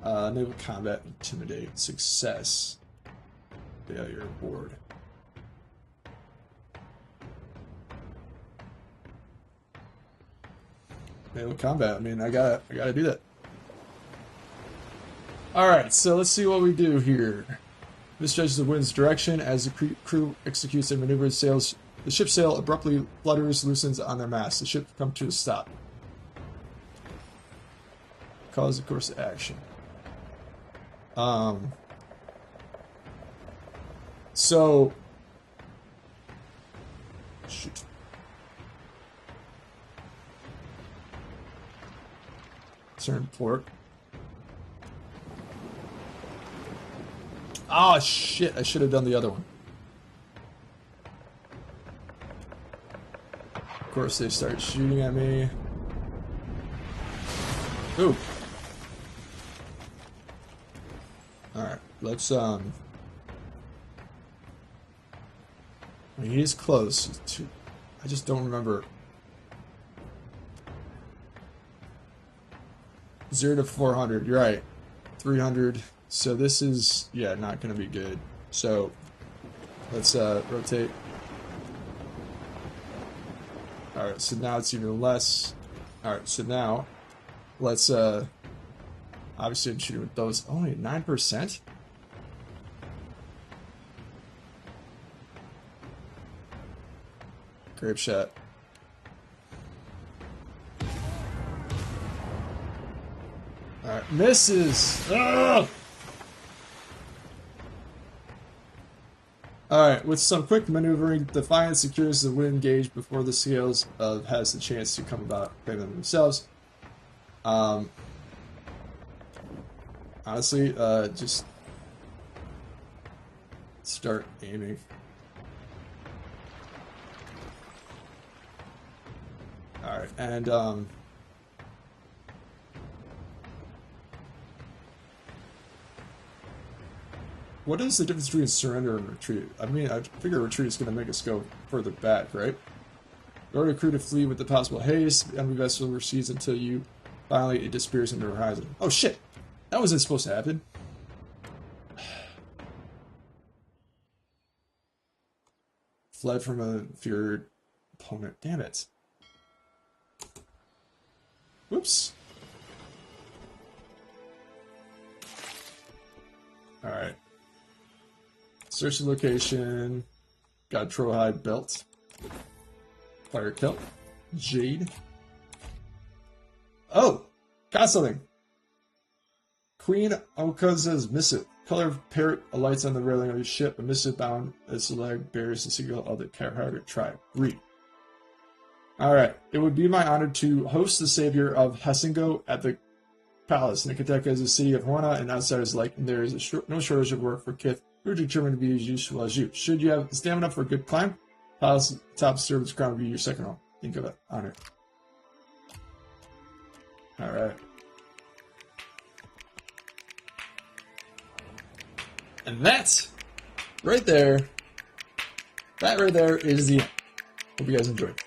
S1: Naval combat, intimidate, success, failure, board. Naval combat. I mean, I gotta do that. All right, so let's see what we do here. Misjudges the wind's direction as the crew executes their maneuvers. The ship's sail abruptly flutters, loosens on their mast. The ship comes to a stop. Cause the course of action. So shoot. Turn port. Oh shit, I should have done the other one. Of course they start shooting at me. Ooh. Alright, let's I mean, he's close to, I just don't remember. 0 to 400, you're right. 300. So this is, yeah, not going to be good. So let's rotate. Alright, so now it's even less. Alright, so now let's obviously I'm shooting with those. Only 9%? Grape shot. Alright, misses! Ugh! Alright, with some quick maneuvering, Defiant secures the wind gauge before the sails has the chance to come about claim them themselves. Honestly, just start aiming. Alright, and what is the difference between surrender and retreat? I mean, I figure retreat is going to make us go further back, right? Order the crew to flee with the possible haste. The enemy vessel recedes until you finally it disappears into the horizon. Oh shit! That wasn't supposed to happen. Fled from a feared opponent. Damn it. Whoops. Alright. Search the location. Got Trohide belt. Fire kelp. Jade. Oh! Got something! Queen Okaza's missive. Color of parrot alights on the railing of your ship. A missive bound as the leg bears the signal of the Carharder tribe. Read. Alright. It would be my honor to host the savior of Hasingo at the palace. Nicoteka is the city of Horna and outsiders alike, and there is no shortage of work for Kith who are determined to be as useful as you. Should you have stamina for a good climb, palace top servant's crown will be your second role. Think of it. Honor. Alright. And that right there is the end. Hope you guys enjoyed.